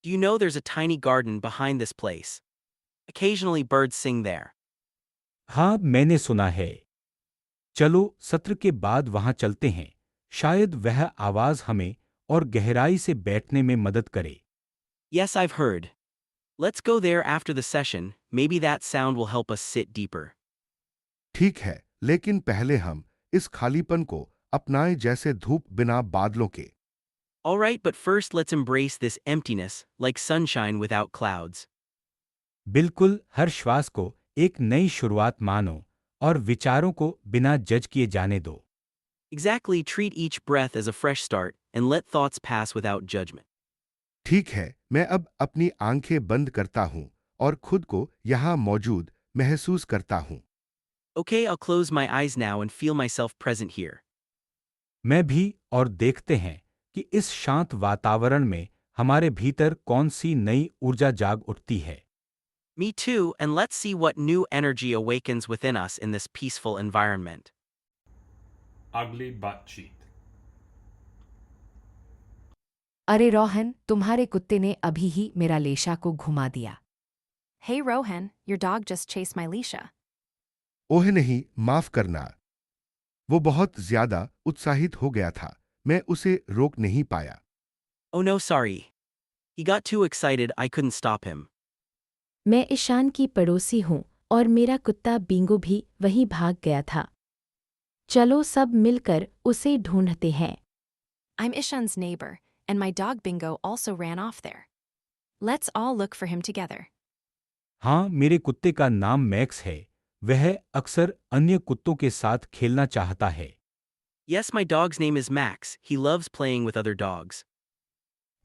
Do you know there's a tiny garden behind this place? Occasionally birds sing there. हाँ, मैंने सुना है। चलो सत्र के बाद वहां चलते हैं, शायद वह आवाज हमें और गहराई से बैठने में मदद करे। Yes, I've heard. Let's go there after the session, maybe that sound will help us sit deeper. ठीक है, लेकिन पहले हम इस खालीपन को अपनाएं जैसे धूप बिना बादलों के। Alright, but first let's embrace this emptiness, like sunshine without clouds. बिल्कुल, हर श्वास को एक नई शुरुआत मानो और विचारों को बिना जज किए जाने दो। Exactly, treat each breath as a fresh start, and let thoughts pass without judgment. ठीक है, मैं अब अपनी आंखें बंद करता हूं और खुद को यहां मौजूद महसूस करता हूं। Okay, I'll close my eyes now and feel myself present here. मैं भी, और देखते हैं कि इस शांत वातावरण में हमारे भीतर कौन सी नई ऊर्जा जाग उठती है। Me too, and let's see what new energy awakens within us in this peaceful environment. Ugly butt cheek. अरे रोहन, तुम्हारे कुत्ते ने अभी ही मेरा लेशा को घुमा दिया। Hey Rohan, your dog just chased my Leisha. ओह नहीं, माफ करना। वो बहुत ज्यादा उत्साहित हो गया था, मैं उसे रोक नहीं पाया। Oh no, sorry. He got too excited, I couldn't stop him. मैं ईशान की पड़ोसी हूँ और मेरा कुत्ता बिंगो भी वहीं भाग गया था। चलो सब मिलकर उसे ढूंढते हैं। I'm Ishan's neighbor, and my dog Bingo also ran off there. Let's all look for him together. हाँ, मेरे कुत्ते का नाम मैक्स है। वह अक्सर अन्य कुत्तों के साथ खेलना चाहता है। Yes, my dog's name is Max. He loves playing with other dogs.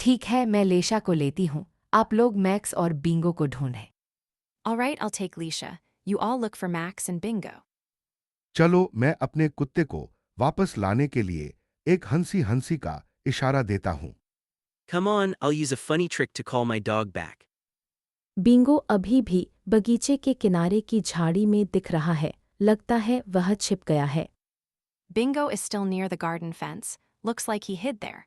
ठीक है, मैं लेशा को लेती हूँ, आप लोग मैक्स और बिंगो को ढूंढें। Alright, I'll take Leisha. You all look for Max and Bingo. चलो मैं अपने कुत्ते को वापस लाने के लिए एक हंसी हंसी का इशारा देता हूं। Come on, I'll use a funny trick to call my dog back. Bingo अभी भी बगीचे के किनारे की झाड़ी में दिख रहा है, लगता है वह छिप गया है। Bingo is still near the garden fence. Looks like he hid there.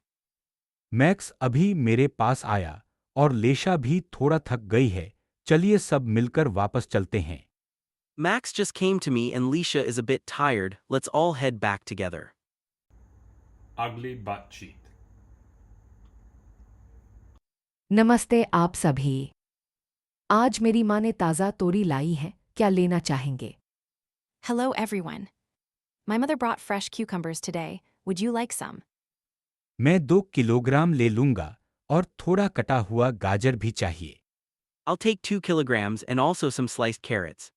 Max अभी मेरे पास आया और लेशा भी थोड़ा थक गई है। चलिए सब मिलकर वापस चलते हैं। Max just came to me and Leisha is a bit tired. Let's all head back together. Ugly butt cheek. नमस्ते आप सभी। आज मेरी माँ ने ताज़ा तोरी लाई है, क्या लेना चाहेंगे? Hello everyone. My mother brought fresh cucumbers today. Would you like some? मैं 2 किलोग्राम ले लूंगा और थोड़ा कटा हुआ गाजर भी चाहिए। I'll take 2 kilograms and also some sliced carrots.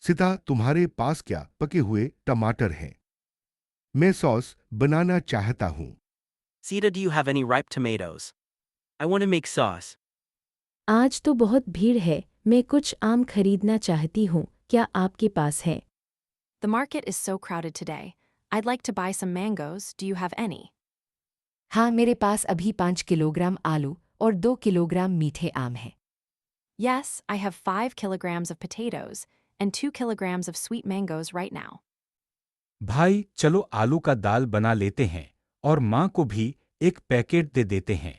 Sita, तुम्हारे पास क्या पके हुए टमाटर हैं? मैं सॉस बनाना चाहता हूं। Sita, do you have any ripe tomatoes? I want to make sauce. आज तो बहुत भीड़ है, मैं कुछ आम खरीदना चाहती हूँ, क्या आपके पास है? The market is so crowded today. I'd like to buy some mangoes. Do you have any? हाँ, मेरे पास अभी 5 किलोग्राम आलू और 2 किलोग्राम मीठे आम हैं। Yes, I have 5 kilograms of potatoes and 2 kilograms of sweet mangoes right now. भाई, चलो आलू का दाल बना लेते हैं और माँ को भी एक पैकेट दे देते हैं।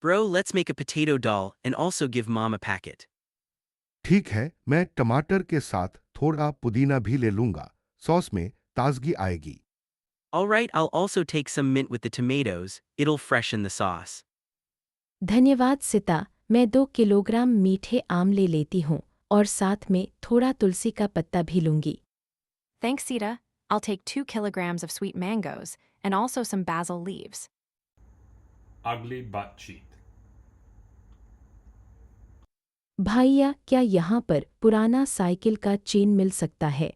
Bro, let's make a potato dal and also give mom a packet. ठीक है, मैं टमाटर के साथ थोड़ा पुदीना भी ले लूंगा, सॉस में ताजगी आएगी। Alright, I'll also take some mint with the tomatoes. It'll freshen the sauce. धन्यवाद सिता, मैं 2 किलोग्राम मीठे आम ले लेती हूँ और साथ में थोड़ा तुलसी का पत्ता भी लूंगी। Thanks, Sita. I'll take 2 kilograms of sweet mangoes and also some basil leaves. Ugly butt cheek. भाइया, क्या यहाँ पर पुराना साइकिल का चेन मिल सकता है?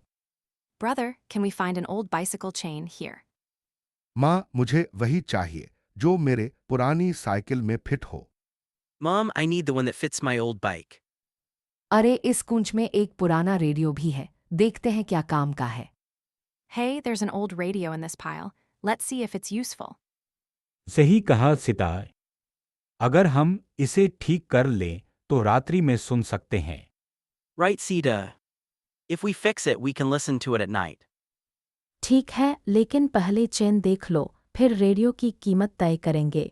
Brother, can we find an old bicycle chain here? माँ, मुझे वही चाहिए जो मेरे पुरानी साइकिल में फिट हो। Mom, I need the one that fits my old bike. अरे, इस कुंज में एक पुराना रेडियो भी है, देखते हैं क्या काम का है। Hey, there's an old radio in this pile. Let's see if it's useful. सही कहा सिता। अगर हम इसे ठीक कर लें तो रात्रि में सुन सकते हैं। Right, Sita? If we fix it, we can listen to it at night. ठीक है, लेकिन पहले चेन देख लो, फिर रेडियो की कीमत तय करेंगे।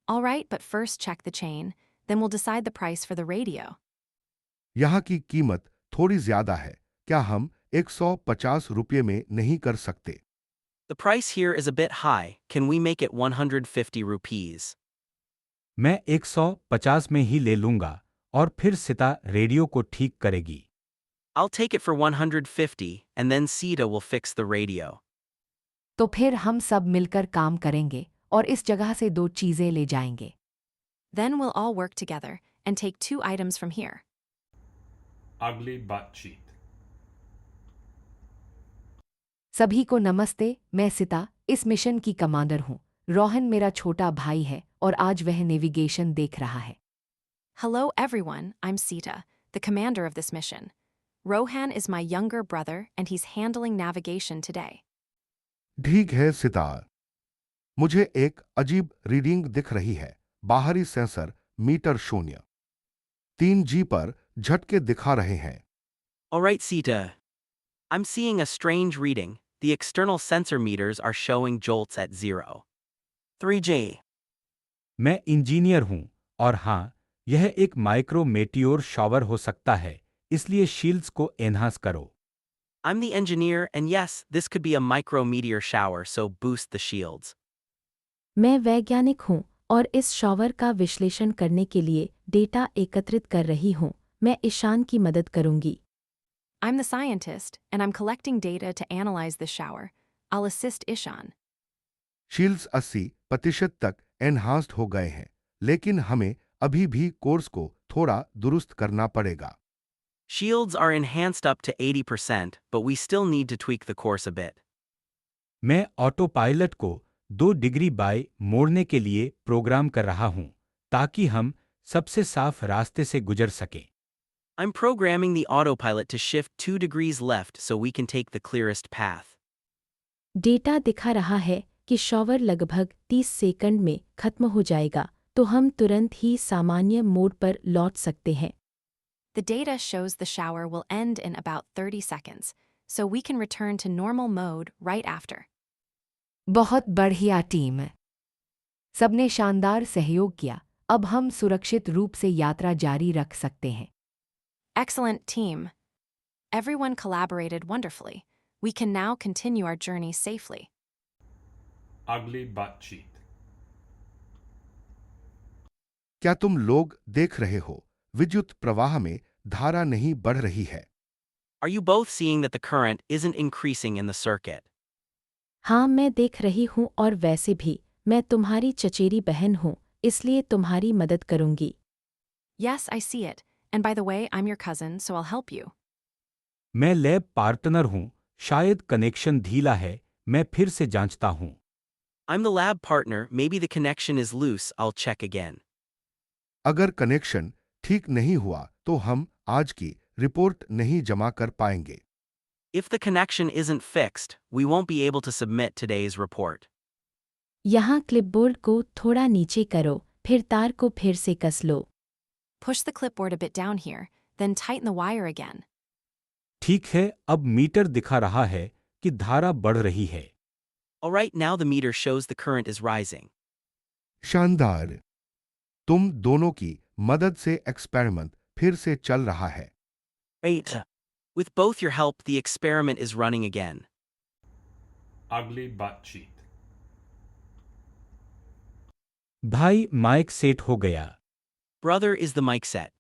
All right, but first check the chain, then we'll decide the price for the radio. यहाँ की कीमत थोड़ी ज्यादा है, क्या हम 150 रुपये में नहीं कर सकते? The price here is a bit high. Can we make it 150 rupees? मैं 150 में ही ले लूंगा और फिर सिता रेडियो को ठीक करेगी। I'll take it for 150, and then Sita will fix the radio. तो फिर हम सब मिलकर काम करेंगे और इस जगह से 2 चीजें ले जाएंगे। Then we'll all work together and take 2 items from here. Ugly butt cheek. सभी को नमस्ते, मैं सिता, इस मिशन की कमांडर हूँ। रोहन मेरा छोटा भाई है और आज वह नेविगेशन देख रहा है। Hello, everyone. I'm Sita, the commander of this mission. Rohan is my younger brother, and he's handling navigation today. ठीक है सितार, मुझे एक अजीब रीडिंग दिख रही है। बाहरी सेंसर मीटर 0 3G पर झटके दिखा रहे हैं। All right, Sita. I'm seeing a strange reading. The external sensor meters are showing jolts at 0. 3G. मैं इंजीनियर हूं और हाँ, यह एक माइक्रो मेटियोर शॉवर हो सकता है, इसलिए शील्ड्स को एनहांस करो। I'm the engineer, and yes, this could be a micrometeor shower, so boost the shields. मैं वैज्ञानिक हूँ और इस शॉवर का विश्लेषण करने के लिए डेटा एकत्रित कर रही हूँ। मैं ईशान की मदद करूंगी। I'm the scientist, and I'm collecting data to analyze this shower. I'll assist Ishan. Shields 80% तक एनहांस्ड हो गए हैं, लेकिन हमें अभी भी कोर्स को थोड़ा दुरुस्त करना पड़ेगा। Shields are enhanced up to 80%, but we still need to tweak the course a bit. मैं ऑटो पायलट को 2 डिग्री बाय मोड़ने के लिए प्रोग्राम कर रहा हूं, ताकि हम सबसे साफ रास्ते से गुजर सकें। I'm programming the autopilot to shift 2 degrees left so we can take the clearest path. Data दिखा रहा है कि शॉवर लगभग 30 सेकंड में खत्म हो जाएगा, तो हम तुरंत ही सामान्य मोड पर लौट सकते हैं। The data shows the shower will end in about 30 seconds, so we can return to normal mode right after. बहुत बढ़िया टीम। सबने शानदार सहयोग किया। अब हम सुरक्षित रूप से यात्रा जारी रख सकते हैं। Excellent team. Everyone collaborated wonderfully. We can now continue our journey safely. Ugly butt cheek. क्या तुम लोग देख रहे हो, विद्युत प्रवाह में धारा नहीं बढ़ रही है? Are you both seeing that the current isn't increasing in the circuit? हाँ, मैं देख रही हूँ और वैसे भी, मैं तुम्हारी चचेरी बहन हूँ, इसलिए तुम्हारी मदद करूंगी। Yes, I see it. And by the way, I'm your cousin, so I'll help you. मैं लैब पार्टनर हूं, शायद कनेक्शन ढीला है, मैं फिर से जांचता हूं। I'm the lab partner, maybe the connection is loose, I'll check again. अगर कनेक्शन ठीक नहीं हुआ तो हम आज की रिपोर्ट नहीं जमा कर पाएंगे। If the connection isn't fixed, we won't be able to submit today's report. यहाँ क्लिपबोर्ड को थोड़ा नीचे करो, फिर तार को फिर से कस लो। Push the clipboard a bit down here, then tighten the wire again. ठीक है, अब मीटर दिखा रहा है कि धारा बढ़ रही है। Alright, now the meter shows the current is rising. शानदार, तुम दोनों की मदद से एक्सपेरिमेंट फिर से चल रहा है। Wait. With both your help, the experiment is running again. Ugly butt cheek. भाई, माइक सेट हो गया। Brother, is the mic set?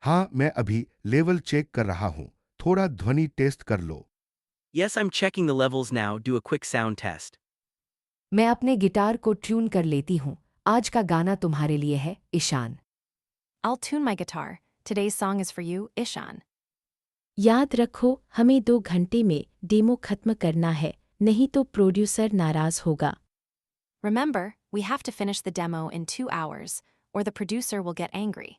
हाँ, मैं अभी लेवल चेक कर रहा हूँ, थोड़ा ध्वनि टेस्ट कर लो। Yes, I'm checking the levels now, do a quick sound test. मैं अपने गिटार को ट्यून कर लेती हूँ। आज का गाना तुम्हारे लिए है, Ishan. I'll tune my guitar. Today's song is for you, Ishan. याद रखो, हमें 2 घंटे में डेमो खत्म करना है, नहीं तो प्रोड्यूसर नाराज होगा। Remember, we have to finish the demo in 2 hours, or the producer will get angry.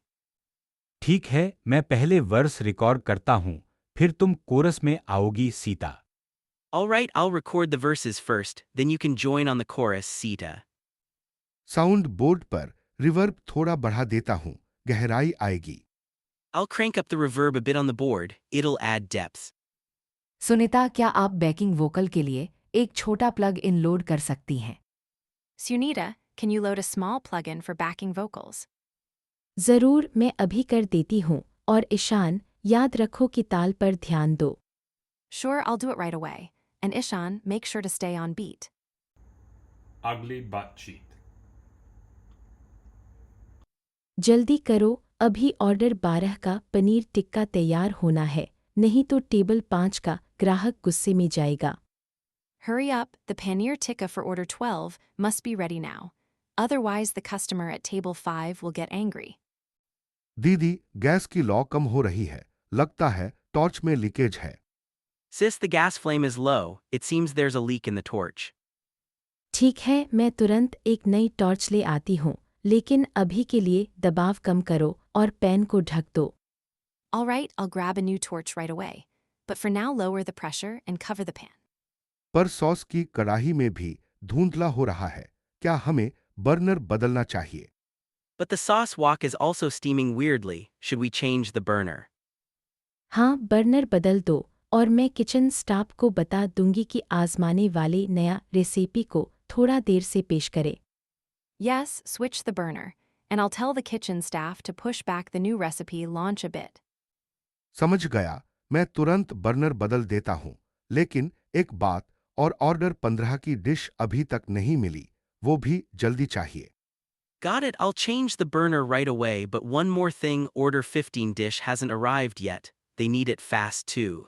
ठीक है, मैं पहले वर्स रिकॉर्ड करता हूं, फिर तुम कोरस में आओगी, Sita. Alright, I'll record the verses first, then you can join on the chorus, Sita. Sound board पर रिवर्ब थोड़ा बढ़ा देता हूँ, गहराई आएगी। I'll crank up the reverb a bit on the board, it'll add depth. Sunita, क्या आप बैकिंग वोकल के लिए एक छोटा प्लग इन लोड कर सकती हैं? Sunita, can you load a small plugin for backing vocals? जरूर, मैं अभी कर देती हूँ। और ईशान, याद रखो कि ताल पर ध्यान दो। Sure, I'll do it right away. And Ishan, make sure to stay on beat. Ugly butt cheek. जल्दी करो, अभी ऑर्डर 12 का पनीर टिक्का तैयार होना है, नहीं तो टेबल 5 का ग्राहक गुस्से में जाएगा। Hurry up, the paneer tikka for order 12 must be ready now. Otherwise, the customer at table 5 will get angry. दीदी, गैस की लौ कम हो रही है। लगता है टॉर्च में लीकेज है। Sis, the gas flame is low, it seems there's a leak in the torch. ठीक है, मैं तुरंत एक नई टॉर्च ले आती हूँ, लेकिन अभी के लिए दबाव कम करो और पैन को ढक दो। All right, I'll grab a new torch right away. But for now, lower the pressure and cover the pan. पर सॉस की कड़ाही में भी धुंधला हो रहा है। क्या हमें बर्नर बदलना चाहिए? But the sauce wok is also steaming weirdly, should we change the burner? हाँ, बर्नर बदल दो, और मैं किचन स्टाफ को बता दूंगी कि आजमाने वाले नया रेसिपी को थोड़ा देर से पेश करे। Yes, switch the burner. And I'll tell the kitchen staff to push back the new recipe launch a bit. समझ गया, मैं तुरंत बर्नर बदल देता हूँ। लेकिन एक बात, और ऑर्डर 15 की डिश अभी तक नहीं मिली, वो भी जल्दी चाहिए। Got it, I'll change the burner right away, but one more thing, order 15 dish hasn't arrived yet. They need it fast too.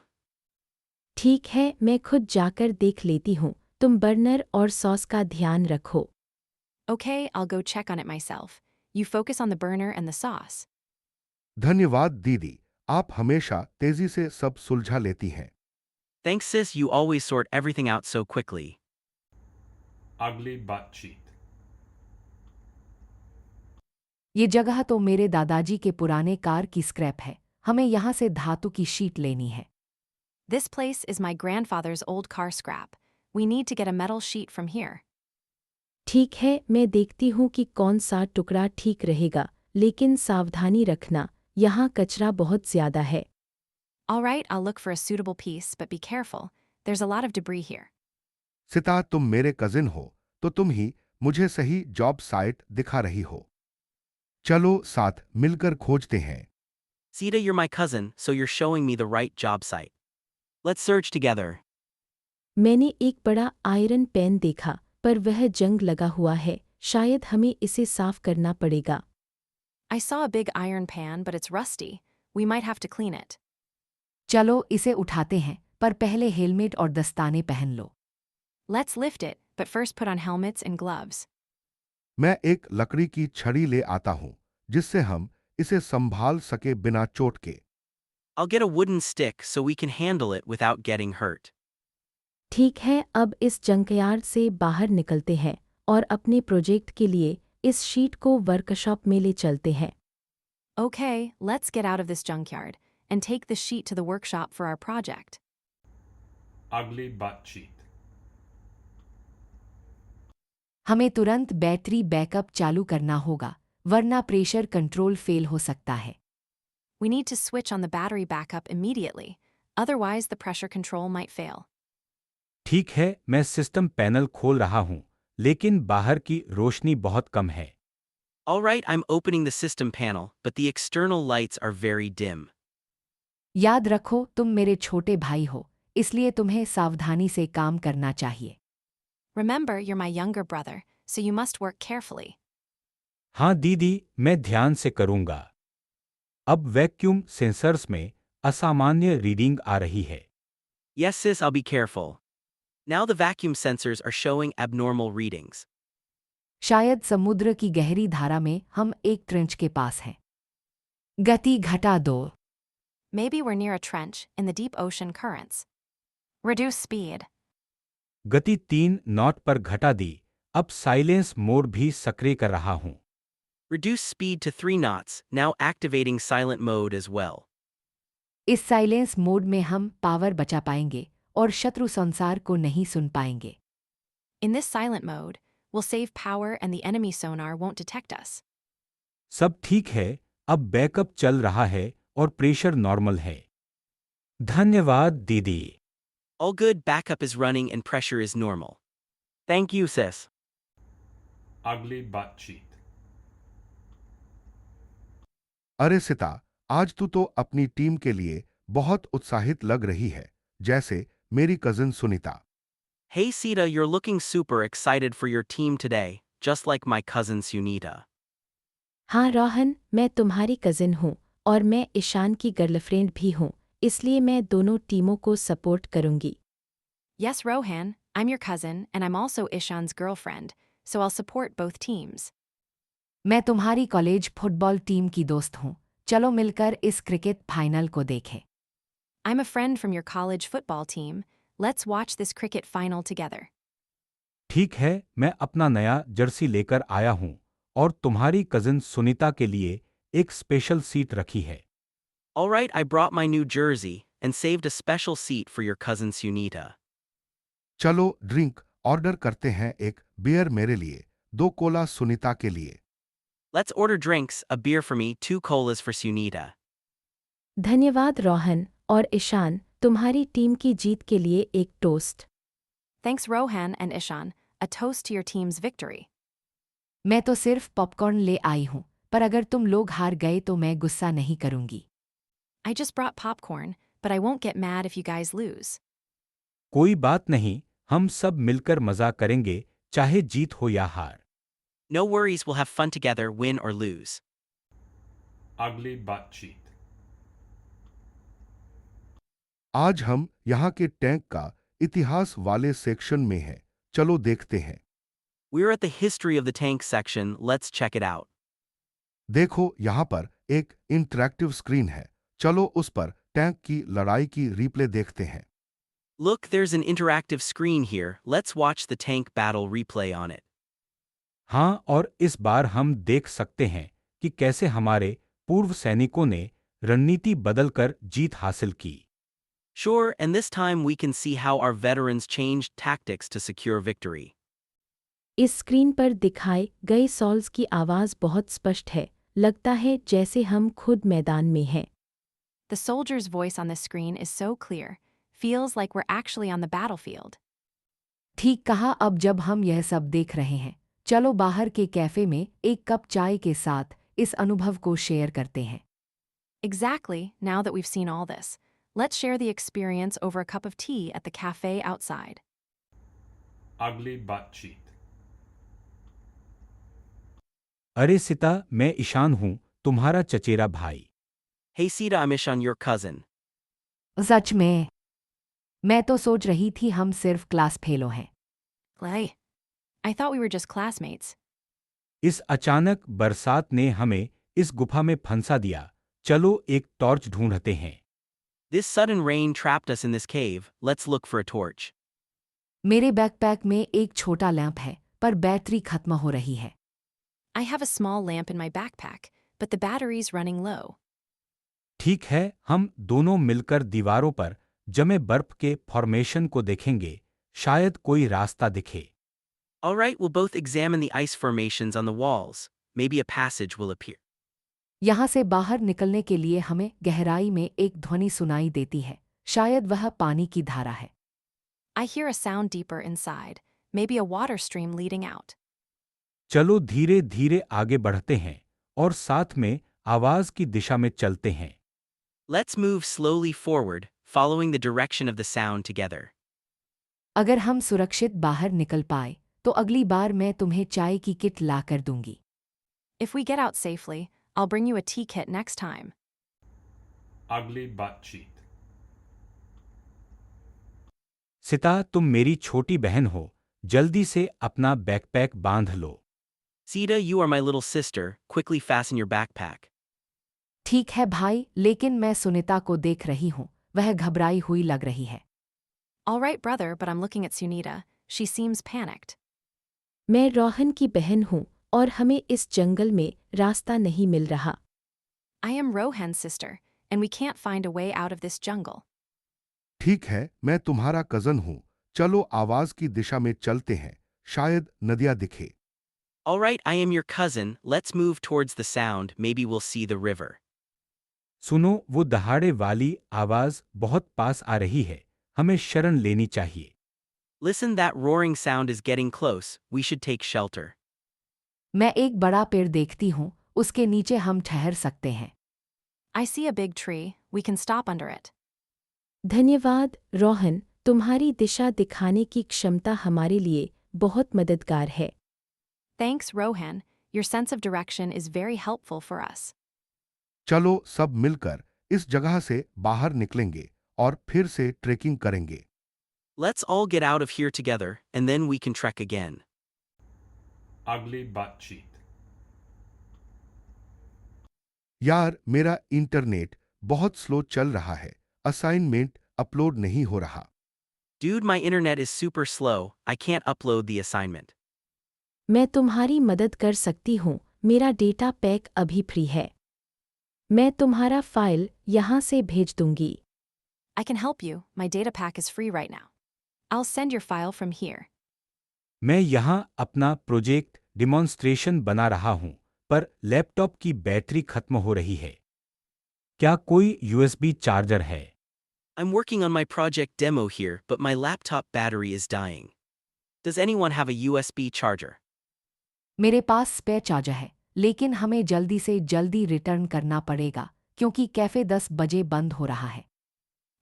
ठीक है, मैं खुद जाकर देख लेती हूँ, तुम बर्नर और सॉस का ध्यान रखो। Okay, I'll go check on it myself. You focus on the burner and the sauce. धन्यवाद दीदी, आप हमेशा तेजी से सब सुलझा लेती हैं। Thanks sis, you always sort everything out so quickly. Ugly butt cheek. ये जगह तो मेरे दादाजी के पुराने कार की स्क्रैप है। हमें यहाँ से धातु की शीट लेनी है। This place is my grandfather's old car scrap. We need to get a metal sheet from here. ठीक है, मैं देखती हूँ कि कौन सा टुकड़ा ठीक रहेगा, लेकिन सावधानी रखना, यहाँ कचरा बहुत ज्यादा है। All right, I'll look for a suitable piece, but be careful. There's a lot of debris here. सिता, तुम मेरे कजिन हो, तो तुम ही मुझे सही जॉब साइट दिखा रही हो। चलो साथ मिलकर खोजते हैं। Sita, you're my cousin, so you're showing me the right job site. Let's search together. मैंने एक बड़ा आयरन पैन देखा, पर वह जंग लगा हुआ है, शायद हमें इसे साफ करना पड़ेगा। I saw a big iron pan, but it's rusty. We might have to clean it. चलो इसे उठाते हैं, पर पहले हेलमेट और दस्ताने पहन लो। Let's lift it, but first put on helmets and gloves. मैं एक लकड़ी की छड़ी ले आता हूँ, जिससे हम इसे संभाल सके बिना चोट के। I'll get a wooden stick so we can handle it without getting hurt. ठीक है, अब इस जंकयार्ड से बाहर निकलते हैं और अपने प्रोजेक्ट के लिए इस शीट को वर्कशॉप में ले चलते हैं। Okay, let's get out of this junkyard and take the sheet to the workshop for our project. Ugly butt cheek. हमें तुरंत बैटरी बैकअप चालू करना होगा, वरना प्रेशर कंट्रोल फेल हो सकता है। We need to switch on the battery backup immediately, otherwise the pressure control might fail. ठीक है, मैं सिस्टम पैनल खोल रहा हूँ, लेकिन बाहर की रोशनी बहुत कम है। All right, I'm opening the system panel, but the external lights are very dim. याद रखो, तुम मेरे छोटे भाई हो, इसलिए तुम्हें सावधानी से काम करना चाहिए। Remember, you're my younger brother, so you must work carefully. हाँ दीदी, मैं ध्यान से करूँगा। अब वैक्यूम सेंसर्स में असामान्य रीडिंग आ रही है। Yes, sis, I'll be careful. Now the vacuum sensors are showing abnormal readings. शायद समुद्र की गहरी धारा में हम एक ट्रेंच के पास हैं। गति घटा दो। Maybe we're near a trench in the deep ocean currents. Reduce speed. गति 3 नॉट पर घटा दी, अब साइलेंस मोड भी सक्रिय कर रहा हूँ। Reduce speed to 3 knots, now activating silent mode as well. इस साइलेंस मोड में हम पावर बचा पाएंगे और शत्रु संसार को नहीं सुन पाएंगे। In this silent mode, we'll save power and the enemy sonar won't detect us. सब ठीक है, अब बैकअप चल रहा है और प्रेशर नॉर्मल है। धन्यवाद दीदी। All good, backup is running and pressure is normal. Thank you, sis. Ugly butt cheek. अरे सिता, आज तू तो अपनी टीम के लिए बहुत उत्साहित लग रही है, जैसे मेरी cousin Sunita. Hey Sita, you're looking super excited for your team today, just like my cousin Sunita. हाँ रोहन, मैं तुम्हारी कजिन हूँ और मैं ईशान की गर्लफ्रेंड भी हूँ, इसलिए मैं दोनों टीमों को सपोर्ट करूंगी। Yes, Rohan, I'm your cousin, and I'm also Ishan's girlfriend, so I'll support both teams. मैं तुम्हारी कॉलेज फुटबॉल टीम की दोस्त हूँ। चलो मिलकर इस क्रिकेट फाइनल को देखें। I'm a friend from your college football team. Let's watch this cricket final together. ठीक है, मैं अपना नया जर्सी लेकर आया हूँ और तुम्हारी कजिन सुनीता के लिए एक स्पेशल सीट रखी है। Alright, I brought my new jersey and saved a special seat for your cousin Sunita. चलो ड्रिंक ऑर्डर करते हैं, एक बियर मेरे लिए, 2 कोला सुनीता के लिए। Let's order drinks, a beer for me, 2 colas for Sunita. धन्यवाद रोहन और ईशान, तुम्हारी टीम की जीत के लिए एक toast. Thanks, Rohan and Ishan. A toast to your team's victory. मैं तो सिर्फ पॉपकॉर्न ले आई हूँ, पर अगर तुम लोग हार गए तो मैं गुस्सा नहीं करूंगी। I just brought popcorn, but I won't get mad if you guys lose. कोई बात नहीं, हम सब मिलकर मजा करेंगे, चाहे जीत हो या हार। No worries, we'll have fun together, win or lose. Ugly butt cheek. आज हम यहाँ के टैंक का इतिहास वाले सेक्शन में हैं, चलो देखते हैं। We're at the history of the tank section, let's check it out. देखो, यहाँ पर एक इंटरैक्टिव स्क्रीन है, चलो उस पर टैंक की लड़ाई की रिप्ले देखते हैं। Look, there's an interactive screen here, let's watch the tank battle replay on it. हाँ, और इस बार हम देख सकते हैं कि कैसे हमारे पूर्व सैनिकों ने रणनीति बदलकर जीत हासिल की। Sure, and this time we can see how our veterans changed tactics to secure victory. इस स्क्रीन पर दिखाए गए सॉल्स की आवाज़ बहुत स्पष्ट है, लगता है जैसे हम खुद मैदान में हैं। The soldier's voice on the screen is so clear, feels like we're actually on the battlefield. ठीक कहा। अब जब हम यह सब देख रहे हैं, चलो बाहर के कैफे में एक कप चाय के साथ इस अनुभव को शेयर करते हैं। Exactly, now that we've seen all this, let's share the experience over a cup of tea at the cafe outside. Ugly butt cheek. अरे सिता, मैं ईशान हूँ, तुम्हारा चचेरा भाई। Hey Sita, I'm Ishan, your cousin. सच में? मैं तो सोच रही थी हम सिर्फ क्लास फेलो हैं। Lay. I thought we were just classmates. इस अचानक बरसात ने हमें इस गुफा में फंसा दिया, चलो एक टॉर्च ढूंढते हैं। This sudden rain trapped us in this cave, let's look for a torch. मेरे बैकपैक में एक छोटा लैंप है, पर बैटरी खत्म हो रही है। I have a small lamp in my backpack, but the battery's running low. ठीक है, हम दोनों मिलकर दीवारों पर जमे बर्फ के फॉर्मेशन को देखेंगे, शायद कोई रास्ता दिखे। Alright, we'll both examine the ice formations on the walls. Maybe a passage will appear. यहाँ से बाहर निकलने के लिए हमें गहराई में एक ध्वनि सुनाई देती है, शायद वह पानी की धारा है। I hear a sound deeper inside, maybe a water stream leading out. चलो धीरे धीरे आगे बढ़ते हैं और साथ में आवाज की दिशा में चलते हैं। Let's move slowly forward, following the direction of the sound together. अगर हम सुरक्षित बाहर निकल पाए, तो अगली बार मैं तुम्हें चाय की किट ला कर दूंगी। If we get out safely, I'll bring you a tea kit next time. Ugly butt cheek. सिता, तुम मेरी छोटी बहन हो, जल्दी से अपना बैकपैक बांध लो। Sita, you are my little sister, quickly fasten your backpack. ठीक है भाई, लेकिन मैं सुनीता को देख रही हूँ, वह घबराई हुई लग रही है। Alright, brother, but I'm looking at Sunita. She seems panicked. मैं रोहन की बहन हूँ और हमें इस जंगल में रास्ता नहीं मिल रहा। I am Rohan's sister, and we can't find a way out of this jungle. ठीक है, मैं तुम्हारा कजन हूँ, चलो आवाज की दिशा में चलते हैं, शायद नदियाँ दिखे। Alright, I am your cousin, let's move towards the sound, maybe we'll see the river. सुनो, वो दहाड़े वाली आवाज बहुत पास आ रही है। हमें शरण लेनी चाहिए। Listen, that roaring sound is getting close. We should take shelter. मैं एक बड़ा पेड़ देखती हूँ, उसके नीचे हम ठहर सकते हैं। I see a big tree. We can stop under it. धन्यवाद रोहन, तुम्हारी दिशा दिखाने की क्षमता हमारे लिए बहुत मददगार है। Thanks, Rohan. Your sense of direction is very helpful for us. चलो सब मिलकर इस जगह से बाहर निकलेंगे और फिर से ट्रेकिंग करेंगे। Let's all get out of here together, and then we can trek again. Ugly butt cheat. यार, मेरा इंटरनेट बहुत स्लो चल रहा है। असाइनमेंट अपलोड नहीं हो रहा। Dude, my internet is super slow. I can't upload the assignment. मैं तुम्हारी मदद कर सकती हूँ, मेरा डेटा पैक अभी फ्री है। मैं तुम्हारा फाइल यहाँ से भेज दूंगी। I can help you. My data pack is free right now. I'll send your file from here. मैं यहाँ अपना प्रोजेक्ट डिमॉन्स्ट्रेशन बना रहा हूँ, पर लैपटॉप की बैटरी खत्म हो रही है। क्या कोई यूएसबी चार्जर है? I'm working on my project demo here, but my laptop battery is dying. Does anyone have a USB charger? मेरे पास स्पेयर चार्जर है, लेकिन हमें जल्दी से जल्दी रिटर्न करना पड़ेगा क्योंकि कैफे 10 बजे बंद हो रहा है।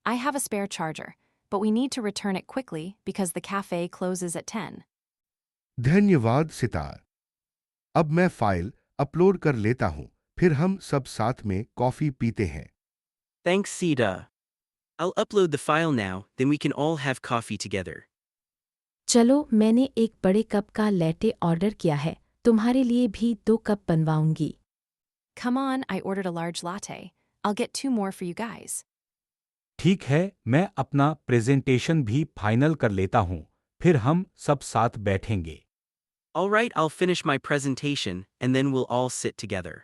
I have a spare charger, but we need to return it quickly because the cafe closes at 10. धन्यवाद सितार। अब मैं फाइल अपलोड कर लेता हूँ, फिर हम सब साथ में कॉफी पीते हैं। Thanks, Sita. I'll upload the file now, then we can all have coffee together. चलो, मैंने एक बड़े कप का लैटे ऑर्डर किया है, तुम्हारे लिए भी 2 cup बनवाऊंगी। Come on, I ordered a large latte. I'll get 2 more for you guys. ठीक है, मैं अपना प्रेजेंटेशन भी फाइनल कर लेता हूँ, फिर हम सब साथ बैठेंगे। All right, I'll finish my presentation, and then we'll all sit together.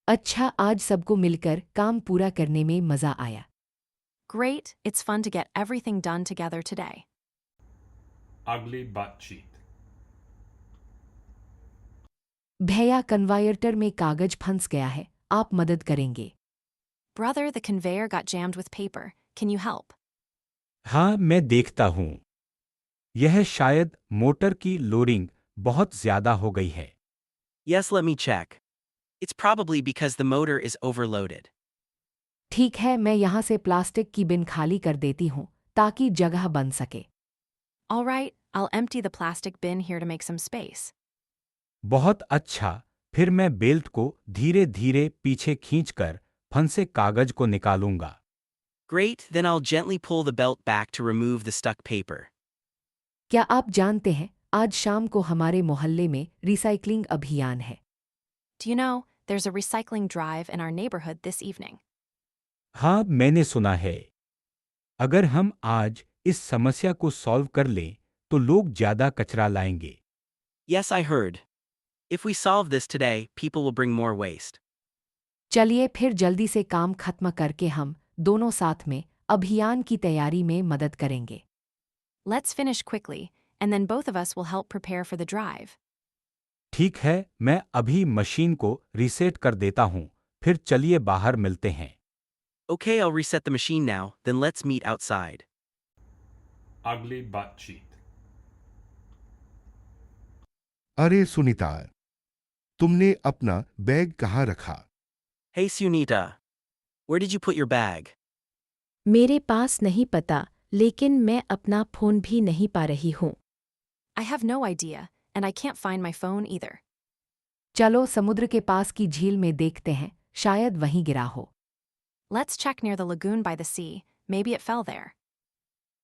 अच्छा, आज सबको मिलकर काम पूरा करने में मजा आया। Great, it's fun to get everything done together today. Ugly butt cheat. भैया, कन्वायर्टर में कागज फंस गया है, आप मदद करेंगे? Brother, the conveyor got jammed with paper. Can you help? हाँ, मैं देखता हूँ। यह शायद मोटर की लोडिंग बहुत ज्यादा हो गई है। Yes, let me check. It's probably because the motor is overloaded. ठीक है, मैं यहाँ से प्लास्टिक की बिन खाली कर देती हूँ ताकि जगह बन सके। All right, I'll empty the plastic bin here to make some space. बहुत अच्छा, फिर मैं बेल्ट को धीरे धीरे पीछे खींचकर फंसे कागज को निकालूंगा। Great, then I'll gently pull the belt back to remove the stuck paper. क्या आप जानते हैं, आज शाम को हमारे मोहल्ले में रिसाइकलिंग अभियान है। Do you know, there's a recycling drive in our neighborhood this evening. हाँ, मैंने सुना है। अगर हम आज इस समस्या को सॉल्व कर लें, तो लोग ज्यादा कचरा लाएंगे। Yes, I heard. If we solve this today, people will bring more waste. चलिए फिर जल्दी से काम खत्म करके हम दोनों साथ में अभियान की तैयारी में मदद करेंगे। Let's finish quickly, and then both of us will help prepare for the drive. ठीक है, मैं अभी मशीन को रीसेट कर देता हूँ, फिर चलिए बाहर मिलते हैं। Okay, I'll reset the machine now, then let's meet outside. Ugly butt cheat. अरे सुनीता, तुमने अपना बैग कहाँ रखा? Hey, Sunita. Where did you put your bag? मेरे पास नहीं पता, लेकिन मैं अपना फोन भी नहीं पा रही हूँ। I have no idea, and I can't find my phone either. चलो समुद्र के पास की झील में देखते हैं, शायद वहीं गिरा हो। Let's check near the lagoon by the sea. Maybe it fell there.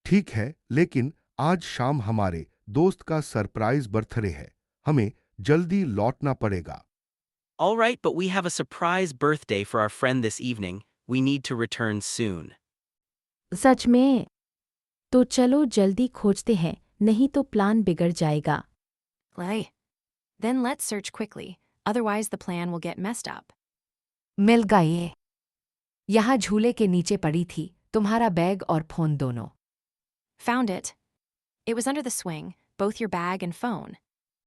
ठीक है, लेकिन आज शाम हमारे दोस्त का सरप्राइज बर्थडे है। हमें जल्दी लौटना पड़ेगा। All right, but we have a surprise birthday for our friend this evening. We need to return soon. सच में? तो चलो जल्दी खोजते हैं, नहीं तो प्लान बिगड़ जाएगा। Lay. Then let's search quickly, otherwise the plan will get messed up. मिल गए। यहाँ झूले के नीचे पड़ी थी, तुम्हारा बैग और फोन दोनों। Found it. It was under the swing, both your bag and phone.